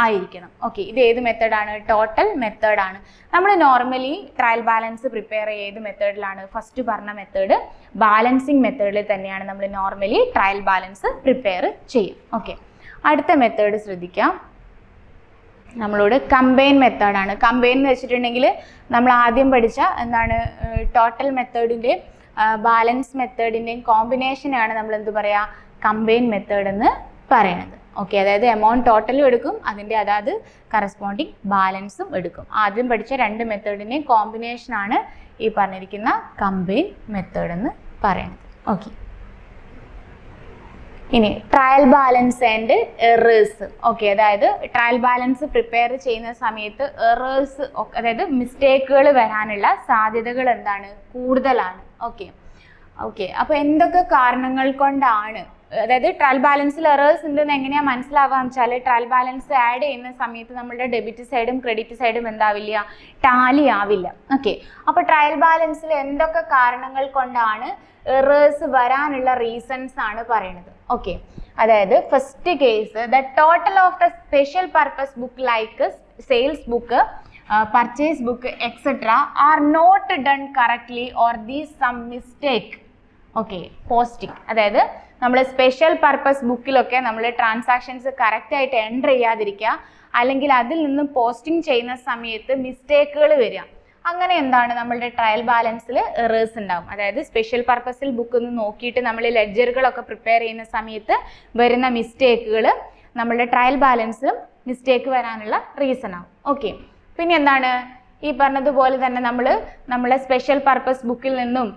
ആയിരിക്കണം. ഓക്കെ, ഇത് ഏത് മെത്തേഡാണ്? ടോട്ടൽ മെത്തേഡാണ്. നമ്മൾ നോർമലി ട്രയൽ ബാലൻസ് പ്രിപ്പയർ ചെയ്ത് മെത്തേഡിലാണ് ഫസ്റ്റ് പറഞ്ഞ മെത്തേഡ്. ബാലൻസിങ് മെത്തേഡിൽ തന്നെയാണ് നമ്മൾ നോർമലി ട്രയൽ ബാലൻസ് പ്രിപ്പയർ ചെയ്യും. ഓക്കെ, അടുത്ത മെത്തേഡ് ശ്രദ്ധിക്കാം. നമ്മളോട് കമ്പൈൻ മെത്തേഡാണ്. കമ്പൈൻ എന്ന് വെച്ചിട്ടുണ്ടെങ്കിൽ നമ്മൾ ആദ്യം പഠിച്ച എന്താണ് ടോട്ടൽ മെത്തേഡിൻ്റെ ബാലൻസ് മെത്തേഡിൻ്റെയും കോമ്പിനേഷനാണ് നമ്മൾ എന്ത് പറയുക? കമ്പൈൻ മെത്തേഡ് എന്ന് പറയുന്നത്. ഓക്കെ, അതായത് എമൗണ്ട് ടോട്ടലും എടുക്കും, അതിൻ്റെ അതായത് കറസ്പോണ്ടിങ് ബാലൻസും എടുക്കും. ആദ്യം പഠിച്ച രണ്ട് മെത്തേഡിൻ്റെയും കോമ്പിനേഷനാണ് ഈ പറഞ്ഞിരിക്കുന്ന കമ്പൈൻ മെത്തേഡ് എന്ന് പറയുന്നത്. ഓക്കെ, ഇനി trial balance and errors. Okay, അതായത് ട്രയൽ ബാലൻസ് പ്രിപ്പയർ ചെയ്യുന്ന സമയത്ത് എറേഴ്സ്, അതായത് മിസ്റ്റേക്കുകൾ വരാനുള്ള സാധ്യതകൾ എന്താണ്? കൂടുതലാണ്. ഓക്കെ, അപ്പോൾ എന്തൊക്കെ കാരണങ്ങൾ കൊണ്ടാണ്, അതായത് ട്രയൽ ബാലൻസിൽ എറേഴ്സ് ഉണ്ടെന്ന് എങ്ങനെയാണ് മനസ്സിലാവുക വെച്ചാൽ ട്രയൽ ബാലൻസ് ആഡ് ചെയ്യുന്ന സമയത്ത് നമ്മളുടെ ഡെബിറ്റ് സൈഡും ക്രെഡിറ്റ് സൈഡും എന്താവില്ല? ടാലി ആവില്ല. ഓക്കെ, അപ്പോൾ ട്രയൽ ബാലൻസിൽ എന്തൊക്കെ കാരണങ്ങൾ കൊണ്ടാണ് എറേഴ്സ് വരാനുള്ള റീസൺസ് ആണ് പറയുന്നത്. ഓക്കെ, അതായത് first case, the total of the special purpose book like sales book, purchase book etcetera are not done correctly or these some mistake. Okay, posting, അതായത് നമ്മൾ സ്പെഷ്യൽ പർപ്പസ് ബുക്കിലൊക്കെ നമ്മൾ ട്രാൻസാക്ഷൻസ് കറക്റ്റായിട്ട് എൻ്റർ ചെയ്യാതിരിക്കുക, അല്ലെങ്കിൽ അതിൽ നിന്നും പോസ്റ്റിംഗ് ചെയ്യുന്ന സമയത്ത് മിസ്റ്റേക്കുകൾ വരിക. അങ്ങനെ എന്താണ് നമ്മളുടെ ട്രയൽ ബാലൻസിൽ എറേഴ്സ് ഉണ്ടാവും. അതായത് സ്പെഷ്യൽ പർപ്പസിൽ ബുക്ക് ഒന്ന് നോക്കിയിട്ട് നമ്മൾ ലെഡ്ജറുകളൊക്കെ പ്രിപ്പയർ ചെയ്യുന്ന സമയത്ത് വരുന്ന മിസ്റ്റേക്കുകൾ നമ്മളുടെ ട്രയൽ ബാലൻസിലും മിസ്റ്റേക്ക് വരാനുള്ള റീസൺ ആവും. ഓക്കെ, പിന്നെ എന്താണ് ഈ പറഞ്ഞതുപോലെ തന്നെ നമ്മളെ സ്പെഷ്യൽ പർപ്പസ് ബുക്കിൽ നിന്നും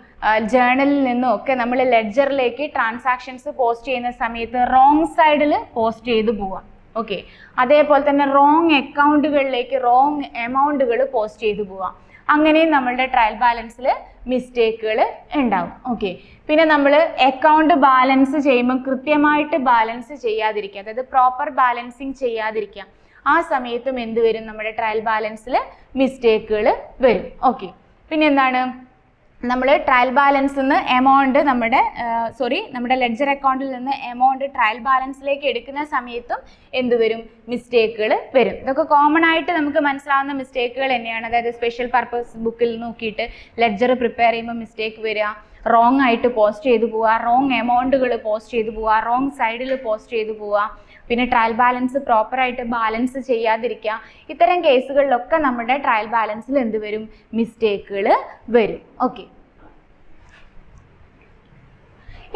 ജേർണലിൽ നിന്നും ഒക്കെ നമ്മൾ ലെഡ്ജറിലേക്ക് ട്രാൻസാക്ഷൻസ് പോസ്റ്റ് ചെയ്യുന്ന സമയത്ത് റോങ് സൈഡിൽ പോസ്റ്റ് ചെയ്ത് പോവാം. ഓക്കെ, അതേപോലെ തന്നെ റോങ് അക്കൗണ്ടുകളിലേക്ക് റോങ് എമൗണ്ടുകൾ പോസ്റ്റ് ചെയ്ത് പോവാം. അങ്ങനെയും നമ്മളുടെ ട്രയൽ ബാലൻസിൽ മിസ്റ്റേക്കുകൾ ഉണ്ടാവും. ഓക്കെ, പിന്നെ നമ്മൾ അക്കൗണ്ട് ബാലൻസ് ചെയ്യുമ്പോൾ കൃത്യമായിട്ട് ബാലൻസ് ചെയ്യാതിരിക്കുക, അതായത് പ്രോപ്പർ ബാലൻസിങ് ചെയ്യാതിരിക്കുക. ആ സമയത്തും എന്ത് വരും? നമ്മുടെ ട്രയൽ ബാലൻസിൽ മിസ്റ്റേക്കുകൾ വരും. ഓക്കെ, പിന്നെ എന്താണ് നമ്മൾ ട്രയൽ ബാലൻസിൽ നിന്ന് എമൗണ്ട് നമ്മുടെ ലെഡ്ജർ അക്കൗണ്ടിൽ നിന്ന് എമൗണ്ട് ട്രയൽ ബാലൻസിലേക്ക് എടുക്കുന്ന സമയത്തും എന്ത് വരും, മിസ്റ്റേക്കുകൾ വരും. ഇതൊക്കെ കോമൺ ആയിട്ട് നമുക്ക് മനസ്സിലാവുന്ന മിസ്റ്റേക്കുകൾ തന്നെയാണ്. അതായത് സ്പെഷ്യൽ പർപ്പസ് ബുക്കിൽ നോക്കിയിട്ട് ലെഡ്ജർ പ്രിപ്പയർ ചെയ്യുമ്പോൾ മിസ്റ്റേക്ക് വരിക, റോങ് ആയിട്ട് പോസ്റ്റ് ചെയ്തു പോവുക, റോങ് എമൗണ്ടുകൾ പോസ്റ്റ് ചെയ്തു പോവുക, റോങ് സൈഡിൽ പോസ്റ്റ് ചെയ്തു പോവുക, പിന്നെ ട്രയൽ ബാലൻസ് പ്രോപ്പറായിട്ട് ബാലൻസ് ചെയ്യാതിരിക്കുക. ഇത്തരം കേസുകളിലൊക്കെ നമ്മുടെ ട്രയൽ ബാലൻസിൽ എന്ത് വരും, മിസ്റ്റേക്കുകൾ വരും. ഓക്കെ,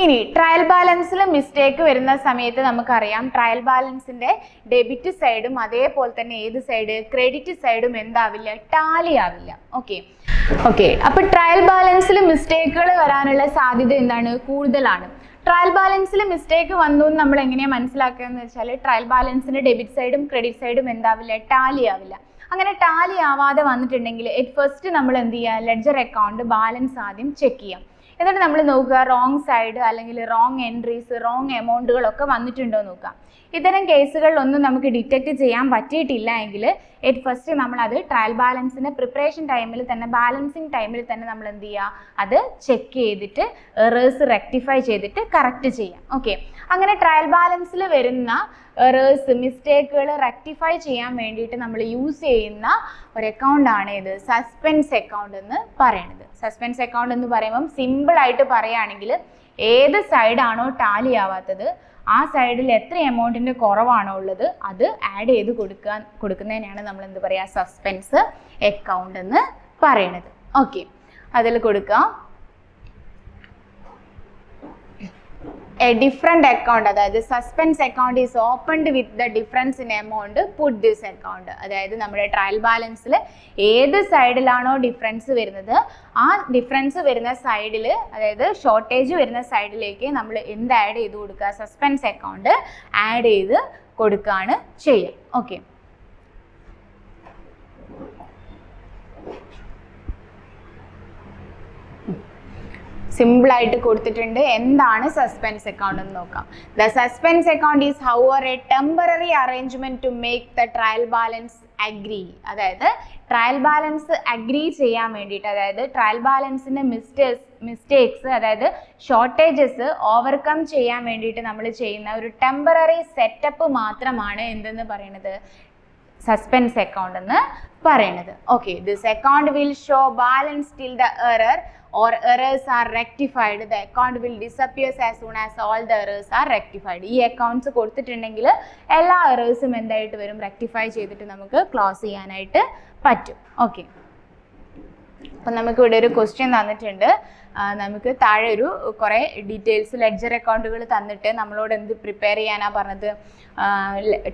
ഇനി ട്രയൽ ബാലൻസിൽ മിസ്റ്റേക്ക് വരുന്ന സമയത്ത് നമുക്കറിയാം ട്രയൽ ബാലൻസിന്റെ ഡെബിറ്റ് സൈഡും അതേപോലെ തന്നെ ഏത് സൈഡ്, ക്രെഡിറ്റ് സൈഡും എന്താവില്ല, ടാലി ആവില്ല. ഓക്കെ, അപ്പൊ ട്രയൽ ബാലൻസിൽ മിസ്റ്റേക്കുകൾ വരാനുള്ള സാധ്യത എന്താണ്, കൂടുതലാണ്. ട്രയൽ ബാലൻസിൽ മിസ്റ്റേക്ക് വന്നു എന്ന് നമ്മൾ എങ്ങനെയാണ് മനസ്സിലാക്കുക എന്ന് വെച്ചാൽ ട്രയൽ ബാലൻസിന്റെ ഡെബിറ്റ് സൈഡും ക്രെഡിറ്റ് സൈഡും എന്താവില്ല, ടാലി ആവില്ല. അങ്ങനെ ടാലി ആവാതെ വന്നിട്ടുണ്ടെങ്കിൽ അറ്റ് ഫസ്റ്റ് നമ്മൾ എന്ത് ചെയ്യുക, ലെഡ്ജർ അക്കൗണ്ട് ബാലൻസ് ആദ്യം ചെക്ക് ചെയ്യാം. എന്നിട്ട് നമ്മൾ നോക്കുക റോങ് സൈഡ് അല്ലെങ്കിൽ റോങ് എൻട്രീസ്, റോങ് എമൗണ്ടുകളൊക്കെ വന്നിട്ടുണ്ടോ നോക്കുക. ഇത്തരം കേസുകളിലൊന്നും നമുക്ക് ഡിറ്റക്ട് ചെയ്യാൻ പറ്റിയിട്ടില്ല എങ്കിൽ അറ്റ് ഫസ്റ്റ് നമ്മളത് ട്രയൽ ബാലൻസിൻ്റെ പ്രിപ്പറേഷൻ ടൈമിൽ തന്നെ, ബാലൻസിങ് ടൈമിൽ തന്നെ നമ്മൾ എന്ത് ചെയ്യുക, അത് ചെക്ക് ചെയ്തിട്ട് എറേഴ്സ് റെക്ടിഫൈ ചെയ്തിട്ട് കറക്റ്റ് ചെയ്യാം. ഓക്കെ, അങ്ങനെ ട്രയൽ ബാലൻസിൽ വരുന്ന എറേഴ്സ്, മിസ്റ്റേക്കുകൾ റെക്ടിഫൈ ചെയ്യാൻ വേണ്ടിയിട്ട് നമ്മൾ യൂസ് ചെയ്യുന്ന ഒരു അക്കൗണ്ടാണ് ഇത് സസ്പെൻസ് അക്കൗണ്ട് എന്ന് പറയുന്നത്. സസ്പെൻസ് അക്കൗണ്ട് എന്ന് പറയുമ്പം സിമ്പിളായിട്ട് പറയുകയാണെങ്കിൽ ഏത് സൈഡാണോ ടാലി ആവാത്തത് ആ സൈഡിൽ എത്ര എമൗണ്ടിൻ്റെ കുറവാണോ ഉള്ളത് അത് ആഡ് ചെയ്ത് കൊടുക്കുന്നതിനാണ് നമ്മൾ എന്ത് പറയുക, സസ്പെൻസ് അക്കൗണ്ട് എന്ന് പറയുന്നത്. ഓക്കെ, അതിൽ കൊടുക്കുക a different account, അതായത് suspense account is opened with the difference in amount puttu this account. അതായത് നമ്മുടെ ട്രയൽ ബാലൻസിൽ ഏത് സൈഡിലാണോ ഡിഫറൻസ് വരുന്നത് ആ ഡിഫറൻസ് വരുന്ന സൈഡിൽ, അതായത് ഷോർട്ടേജ് വരുന്ന സൈഡിലേക്ക് നമ്മൾ എന്ത് ആഡ് ചെയ്ത് കൊടുക്കുക, സസ്പെൻസ് അക്കൗണ്ട് ആഡ് ചെയ്ത് കൊടുക്കുകയാണ് ചെയ്യുക. ഓക്കെ, സിമ്പിളായിട്ട് കൊടുത്തിട്ടുണ്ട്. എന്താണ് സസ്പെൻസ് അക്കൗണ്ട് എന്ന് നോക്കാം. The suspense account is however a temporary arrangement to make the trial balance agree. അതായത് ട്രയൽ ബാലൻസ് അഗ്രി ചെയ്യാൻ വേണ്ടിയിട്ട്, അതായത് ട്രയൽ ബാലൻസിൻ്റെ മിസ്റ്റേക്സ് അതായത് ഷോർട്ടേജസ് ഓവർകം ചെയ്യാൻ വേണ്ടിയിട്ട് നമ്മൾ ചെയ്യുന്ന ഒരു ടെമ്പററി സെറ്റപ്പ് മാത്രമാണ് എന്തെന്ന് പറയുന്നത്, സസ്പെൻസ് അക്കൗണ്ട് എന്ന് പറയുന്നത്. Okay, this account will show balance till the error or errors are rectified. The account will disappear as soon as all the errors are rectified. ഈ അക്കൗണ്ട്സ് കൊടുത്തിട്ടുണ്ടെങ്കിൽ എല്ലാ എറേഴ്സും എന്തായിട്ട് വരും, റെക്ടിഫൈ ചെയ്തിട്ട് നമുക്ക് ക്ലോസ് ചെയ്യാനായിട്ട് പറ്റും. ഓക്കെ, അപ്പം നമുക്ക് ഇവിടെ ഒരു ക്വസ്റ്റ്യൻ തന്നിട്ടുണ്ട്. നമുക്ക് താഴെ ഒരു കുറേ ഡീറ്റെയിൽസ് ലെഡ്ജർ അക്കൗണ്ടുകൾ തന്നിട്ട് നമ്മളോട് എന്ത് പ്രിപ്പയർ ചെയ്യാനാണ് പറഞ്ഞത്,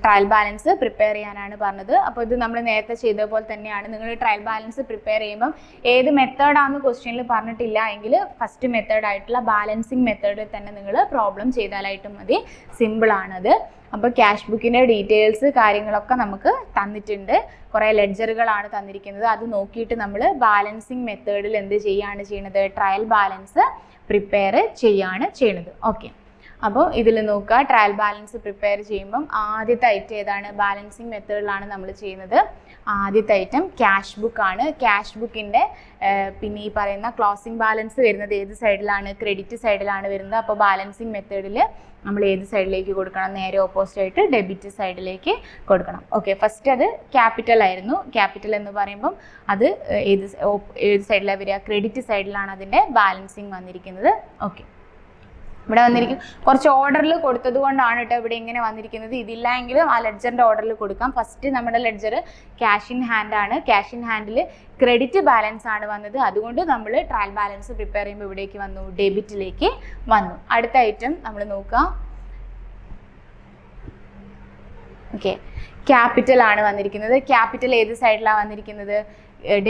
ട്രയൽ ബാലൻസ് പ്രിപ്പയർ ചെയ്യാനാണ് പറഞ്ഞത്. അപ്പോൾ ഇത് നമ്മൾ നേരത്തെ ചെയ്ത പോലെ തന്നെയാണ്. നിങ്ങൾ ട്രയൽ ബാലൻസ് പ്രിപ്പയർ ചെയ്യുമ്പം ഏത് മെത്തേഡാണെന്ന് ക്വസ്റ്റ്യനിൽ പറഞ്ഞിട്ടില്ല എങ്കിൽ ഫസ്റ്റ് മെത്തേഡായിട്ടുള്ള ബാലൻസിങ് മെത്തേഡിൽ തന്നെ നിങ്ങൾ പ്രോബ്ലം ചെയ്താലായിട്ടും മതി, സിമ്പിളാണത്. അപ്പോൾ ക്യാഷ് ബുക്കിൻ്റെ ഡീറ്റെയിൽസ് കാര്യങ്ങളൊക്കെ നമുക്ക് തന്നിട്ടുണ്ട്. കുറേ ലെഡ്ജറുകളാണ് തന്നിരിക്കുന്നത്. അത് നോക്കിയിട്ട് നമ്മൾ ബാലൻസിങ് മെത്തേഡിൽ എന്ത് ചെയ്യുകയാണ് ചെയ്യുന്നത്, ട്രയൽ ബാലൻസ് പ്രിപ്പയർ ചെയ്യുകയാണ് ചെയ്യുന്നത്. ഓക്കെ, അപ്പോൾ ഇതിൽ നോക്കുക, ട്രയൽ ബാലൻസ് പ്രിപ്പയർ ചെയ്യുമ്പം ആദ്യത്തെ ഐറ്റം ഏതാണ്, ബാലൻസിങ് മെത്തേഡിലാണ് നമ്മൾ ചെയ്യുന്നത്. ആദ്യത്തെ ഐറ്റം ക്യാഷ് ബുക്കാണ്. ക്യാഷ് ബുക്കിൻ്റെ പിന്നെ ഈ പറയുന്ന ക്ലോസിംഗ് ബാലൻസ് വരുന്നത് ഏത് സൈഡിലാണ്, ക്രെഡിറ്റ് സൈഡിലാണ് വരുന്നത്. അപ്പോൾ ബാലൻസിങ് മെത്തേഡിൽ നമ്മൾ ഏത് സൈഡിലേക്ക് കൊടുക്കണം, നേരെ ഓപ്പോസിറ്റ് ആയിട്ട് ഡെബിറ്റ് സൈഡിലേക്ക് കൊടുക്കണം. ഓക്കെ, ഫസ്റ്റ് അത് ക്യാപിറ്റൽ ആയിരുന്നു. ക്യാപിറ്റൽ എന്ന് പറയുമ്പം അത് ഏത് സൈഡിലാണ് വരിക, ക്രെഡിറ്റ് സൈഡിലാണ് അതിൻ്റെ ബാലൻസിങ് വന്നിരിക്കുന്നത്. ഓക്കെ, ഇവിടെ വന്നിരിക്കും കുറച്ച് ഓർഡറിൽ കൊടുത്തത് കൊണ്ടാണ് കേട്ടോ ഇവിടെ ഇങ്ങനെ വന്നിരിക്കുന്നത്. ഇതില്ല എങ്കിലും ആ ലെഡ്ജറിൻ്റെ ഓർഡറിൽ കൊടുക്കാം. ഫസ്റ്റ് നമ്മുടെ ലെഡ്ജർ ക്യാഷ് ഇൻ ഹാൻഡ് ആണ്. Cash in handle credit balance ആണ് വന്നത്. അതുകൊണ്ട് നമ്മൾ ട്രയൽ ബാലൻസ് പ്രിപ്പയർ ചെയ്യുമ്പോൾ ഇവിടേക്ക് വന്നു, ഡെബിറ്റിലേക്ക് വന്നു. അടുത്ത ഐറ്റം നമ്മൾ നോക്കുക. ഓക്കെ, ക്യാപിറ്റൽ ആണ് വന്നിരിക്കുന്നത്. ക്യാപിറ്റൽ ഏത് സൈഡിലാണ് വന്നിരിക്കുന്നത്,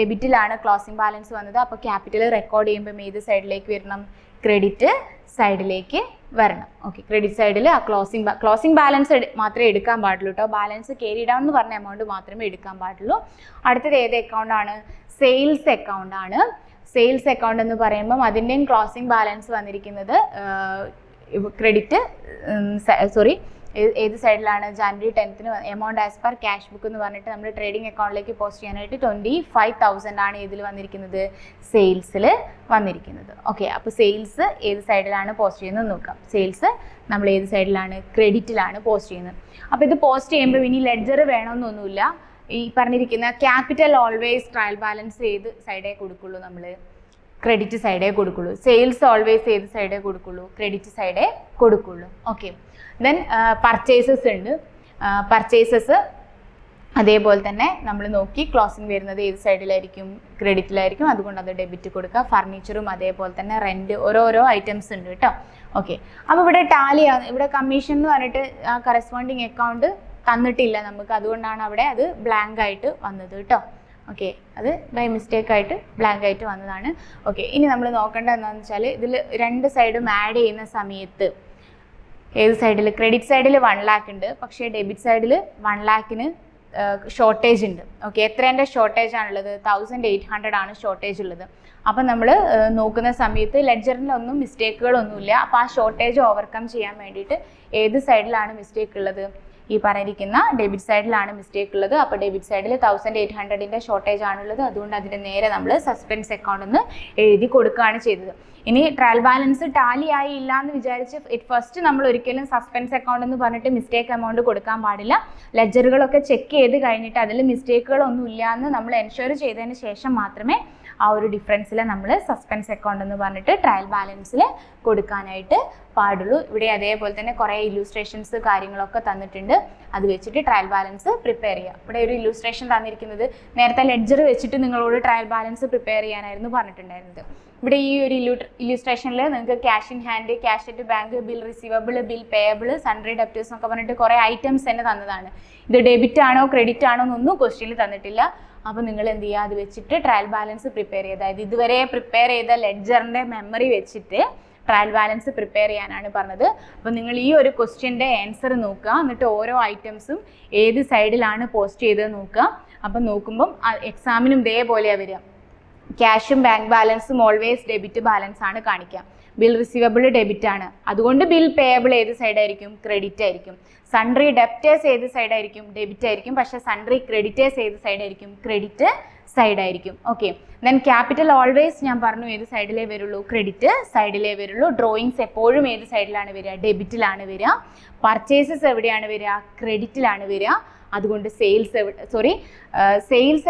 ഡെബിറ്റിലാണ് ക്ലോസിംഗ് ബാലൻസ് വന്നത്. അപ്പോൾ ക്യാപിറ്റൽ റെക്കോർഡ് ചെയ്യുമ്പം ഏത് സൈഡിലേക്ക് വരണം, ക്രെഡിറ്റ് സൈഡിലേക്ക് വരണം. ഓക്കെ, ക്രെഡിറ്റ് സൈഡിൽ ആ ക്ലോസിംഗ് ബാലൻസ് മാത്രമേ എടുക്കാൻ പാടുള്ളൂ കേട്ടോ. ബാലൻസ് ക്യാരി ഡൗൺ എന്ന് പറഞ്ഞ എമൗണ്ട് മാത്രമേ എടുക്കാൻ പാടുള്ളൂ. അടുത്തത് ഏത് അക്കൗണ്ടാണ്, സെയിൽസ് അക്കൗണ്ട് ആണ്. സെയിൽസ് അക്കൗണ്ട് എന്ന് പറയുമ്പം അതിൻ്റെയും ക്ലോസിംഗ് ബാലൻസ് വന്നിരിക്കുന്നത് ഏത് സൈഡിലാണ് January 10th amount as per cash book എന്ന് പറഞ്ഞിട്ട് നമ്മൾ ട്രേഡിംഗ് അക്കൗണ്ടിലേക്ക് പോസ്റ്റ് ചെയ്യാനായിട്ട് 25,000 ആണ് ഇതിൽ വന്നിരിക്കുന്നത്, സെയിൽസിൽ വന്നിരിക്കുന്നത്. ഓക്കെ, അപ്പോൾ സെയിൽസ് ഏത് സൈഡിലാണ് പോസ്റ്റ് ചെയ്യുന്നത് നോക്കാം. സെയിൽസ് നമ്മൾ ഏത് സൈഡിലാണ്, ക്രെഡിറ്റിലാണ് പോസ്റ്റ് ചെയ്യുന്നത്. അപ്പോൾ ഇത് പോസ്റ്റ് ചെയ്യുമ്പോൾ ഇനി ലെഡ്ജർ വേണമെന്നൊന്നുമില്ല. ഈ പറഞ്ഞിരിക്കുന്ന ക്യാപിറ്റൽ ഓൾവേസ് ട്രയൽ ബാലൻസ് ഏത് സൈഡേ കൊടുക്കുള്ളൂ, നമ്മൾ ക്രെഡിറ്റ് സൈഡേ കൊടുക്കുള്ളൂ. സെയിൽസ് ഓൾവേസ് ഏത് സൈഡേ കൊടുക്കുള്ളൂ, ക്രെഡിറ്റ് സൈഡേ കൊടുക്കുള്ളൂ. ഓക്കെ, ദെൻ പർച്ചേസസ് ഉണ്ട്. പർച്ചേസസ് അതേപോലെ തന്നെ നമ്മൾ നോക്കി ക്ലോസിംഗ് വരുന്നത് ഏത് സൈഡിലായിരിക്കും, ക്രെഡിറ്റിലായിരിക്കും, അതുകൊണ്ട് അത് ഡെബിറ്റ് കൊടുക്കുക. ഫർണിച്ചറും അതേപോലെ തന്നെ റെൻറ്റ്, ഓരോരോ ഐറ്റംസ് ഉണ്ട് കേട്ടോ. ഓക്കെ, അപ്പോൾ ഇവിടെ ടാലി, ഇവിടെ കമ്മീഷൻ എന്ന് പറഞ്ഞിട്ട് ആ കറസ്പോണ്ടിങ് അക്കൗണ്ട് തന്നിട്ടില്ല നമുക്ക്, അതുകൊണ്ടാണ് അവിടെ അത് ബ്ലാങ്ക് ആയിട്ട് വന്നത് കേട്ടോ. ഓക്കെ, അത് ബൈ മിസ്റ്റേക്ക് ആയിട്ട് ബ്ലാങ്ക് ആയിട്ട് വന്നതാണ്. ഓക്കെ, ഇനി നമ്മൾ നോക്കേണ്ടത് എന്താണെന്ന് വെച്ചാൽ ഇതിൽ രണ്ട് സൈഡും ആഡ് ചെയ്യുന്ന സമയത്ത് ഏത് സൈഡിൽ, ക്രെഡിറ്റ് സൈഡിൽ 1 lakh ഉണ്ട്, പക്ഷേ ഡെബിറ്റ് സൈഡിൽ 1 lakhന് ഷോർട്ടേജ് ഉണ്ട്. ഓക്കെ, എത്രേൻ്റെ ഷോർട്ടേജ് ആണുള്ളത്, 1800 ആണ് ഷോർട്ടേജ് ഉള്ളത്. അപ്പം നമ്മൾ നോക്കുന്ന സമയത്ത് ലെഡ്ജറിലൊന്നും മിസ്റ്റേക്കുകളൊന്നുമില്ല. അപ്പോൾ ആ ഷോർട്ടേജ് ഓവർകം ചെയ്യാൻ വേണ്ടിയിട്ട് ഏത് സൈഡിലാണ് മിസ്റ്റേക്ക് ഉള്ളത്, ഈ പറഞ്ഞിരിക്കുന്ന ഡെബിറ്റ് സൈഡിലാണ് മിസ്റ്റേക്ക് ഉള്ളത്. അപ്പോൾ ഡെബിറ്റ് സൈഡിൽ 1800ൻ്റെ ഷോർട്ടേജ് ആണുള്ളത്, അതുകൊണ്ട് അതിൻ്റെ നേരെ നമ്മൾ സസ്പെൻസ് അക്കൗണ്ട് എന്ന് എഴുതി കൊടുക്കുകയാണ് ചെയ്തത്. ഇനി ട്രയൽ ബാലൻസ് ടാലി ആയി ഇല്ല എന്ന് വിചാരിച്ച് ഫസ്റ്റ് നമ്മൾ ഒരിക്കലും സസ്പെൻസ് അക്കൗണ്ട് എന്ന് പറഞ്ഞിട്ട് മിസ്റ്റേക്ക് എമൗണ്ട് കൊടുക്കാൻ പാടില്ല. ലെഡ്ജറുകളൊക്കെ ചെക്ക് ചെയ്ത് കഴിഞ്ഞിട്ട് അതിൽ മിസ്റ്റേക്കുകളൊന്നും ഇല്ല എന്ന് നമ്മൾ എൻഷുർ ചെയ്തതിന് ശേഷം മാത്രമേ ആ ഒരു ഡിഫറൻസിൽ നമ്മൾ സസ്പെൻസ് അക്കൗണ്ട് എന്ന് പറഞ്ഞിട്ട് ട്രയൽ ബാലൻസിൽ കൊടുക്കാനായിട്ട് പാടുള്ളൂ. ഇവിടെ അതേപോലെ തന്നെ കുറേ ഇല്ലുസ്ട്രേഷൻസ് കാര്യങ്ങളൊക്കെ തന്നിട്ടുണ്ട്, അത് വെച്ചിട്ട് ട്രയൽ ബാലൻസ് പ്രിപ്പയർ ചെയ്യുക. ഇവിടെ ഒരു ഇല്ലുസ്ട്രേഷൻ തന്നിരിക്കുന്നത് നേരത്തെ ലെഡ്ജർ വെച്ചിട്ട് നിങ്ങളോട് ട്രയൽ ബാലൻസ് പ്രിപ്പയർ ചെയ്യാനായിരുന്നു പറഞ്ഞിട്ടുണ്ടായിരുന്നത്. ഇവിടെ ഈ ഒരു ഇല്ലുസ്ട്രേഷനിൽ നിങ്ങൾക്ക് cash in hand, cash at bank, bill receivable, bill payable, sundry debtors എന്നൊക്കെ പറഞ്ഞിട്ട് കുറേ ഐറ്റംസ് തന്നെ തന്നതാണ്. ഇത് ഡെബിറ്റ് ആണോ ക്രെഡിറ്റ് ആണോ എന്നൊന്നും ക്വസ്റ്റ്യനിൽ തന്നിട്ടില്ല. അപ്പോൾ നിങ്ങൾ എന്ത് ചെയ്യുക, അത് വെച്ചിട്ട് ട്രയൽ ബാലൻസ് പ്രിപ്പയർ ചെയ്യുക. അതായത് ഇതുവരെ പ്രിപ്പയർ ചെയ്ത ലെഡ്ജറിൻ്റെ മെമ്മറി വെച്ചിട്ട് ട്രയൽ ബാലൻസ് പ്രിപ്പയർ ചെയ്യാനാണ് പറഞ്ഞത്. അപ്പോൾ നിങ്ങൾ ഈ ഒരു ക്വസ്റ്റ്യൻ്റെ ആൻസർ നോക്കുക, എന്നിട്ട് ഓരോ ഐറ്റംസും ഏത് സൈഡിലാണ് പോസ്റ്റ് ചെയ്തത് നോക്കുക. അപ്പം നോക്കുമ്പം എക്സാമിനും ഇതേപോലെയാണ് വരിക. ക്യാഷും ബാങ്ക് ബാലൻസും ഓൾവേസ് ഡെബിറ്റ് ബാലൻസ് ആണ് കാണിക്കുക. ബിൽ റിസീവബിൾ ഡെബിറ്റ് ആണ്, അതുകൊണ്ട് ബിൽ പേയബിൾ ഏത് സൈഡായിരിക്കും, ക്രെഡിറ്റ് ആയിരിക്കും. സൺട്രി ഡെപ്റ്റേഴ്സ് ഏത് സൈഡായിരിക്കും, ഡെബിറ്റ് ആയിരിക്കും. പക്ഷേ സൺട്രി ക്രെഡിറ്റേഴ്സ് ഏത് സൈഡായിരിക്കും, ക്രെഡിറ്റ് സൈഡായിരിക്കും. ഓക്കെ, ദെൻ ക്യാപിറ്റൽ ഓൾവേസ് ഞാൻ പറഞ്ഞു ഏത് സൈഡിലേ വരുള്ളൂ, ക്രെഡിറ്റ് സൈഡിലേ വരുള്ളൂ. ഡ്രോയിങ്സ് എപ്പോഴും ഏത് സൈഡിലാണ് വരിക, ഡെബിറ്റിലാണ് വരിക. പർച്ചേസസ് എവിടെയാണ് വരിക, ക്രെഡിറ്റിലാണ് വരിക. അതുകൊണ്ട് സെയിൽസ്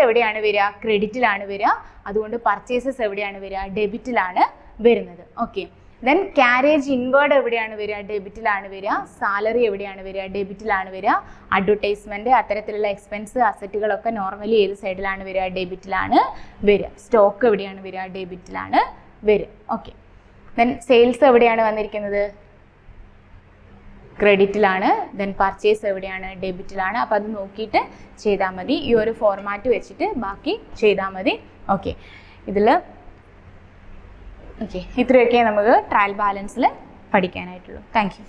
എവിടെയാണ് വരിക, ക്രെഡിറ്റിലാണ് വരിക. അതുകൊണ്ട് പർച്ചേസസ് എവിടെയാണ് വരിക, ഡെബിറ്റിലാണ് വരുന്നത്. ഓക്കെ, ദെൻ ക്യാരേജ് ഇൻവേർഡ് എവിടെയാണ് വരിക, ഡെബിറ്റിലാണ് വരിക. സാലറി എവിടെയാണ് വരിക, ഡെബിറ്റിലാണ് വരിക. അഡ്വർടൈസ്മെൻറ്റ്, അത്തരത്തിലുള്ള എക്സ്പെൻസ് അസറ്റുകളൊക്കെ നോർമലി ഏത് സൈഡിലാണ് വരിക, ഡെബിറ്റിലാണ് വരിക. സ്റ്റോക്ക് എവിടെയാണ് വരിക, ഡെബിറ്റിലാണ് വരിക. ഓക്കെ, ദെൻ സെയിൽസ് എവിടെയാണ് വന്നിരിക്കുന്നത്, ക്രെഡിറ്റിലാണ്. ദെൻ പർച്ചേസ് എവിടെയാണ്, ഡെബിറ്റിലാണ്. അപ്പോൾ അത് നോക്കിയിട്ട് ചെയ്താൽ മതി. ഈ ഒരു ഫോർമാറ്റ് വെച്ചിട്ട് ബാക്കി ചെയ്താൽ മതി. ഓക്കെ, ഇത്രയൊക്കെ നമുക്ക് ട്രയൽ ബാലൻസിൽ പഠിക്കാനായിട്ടുള്ളൂ. Thank U.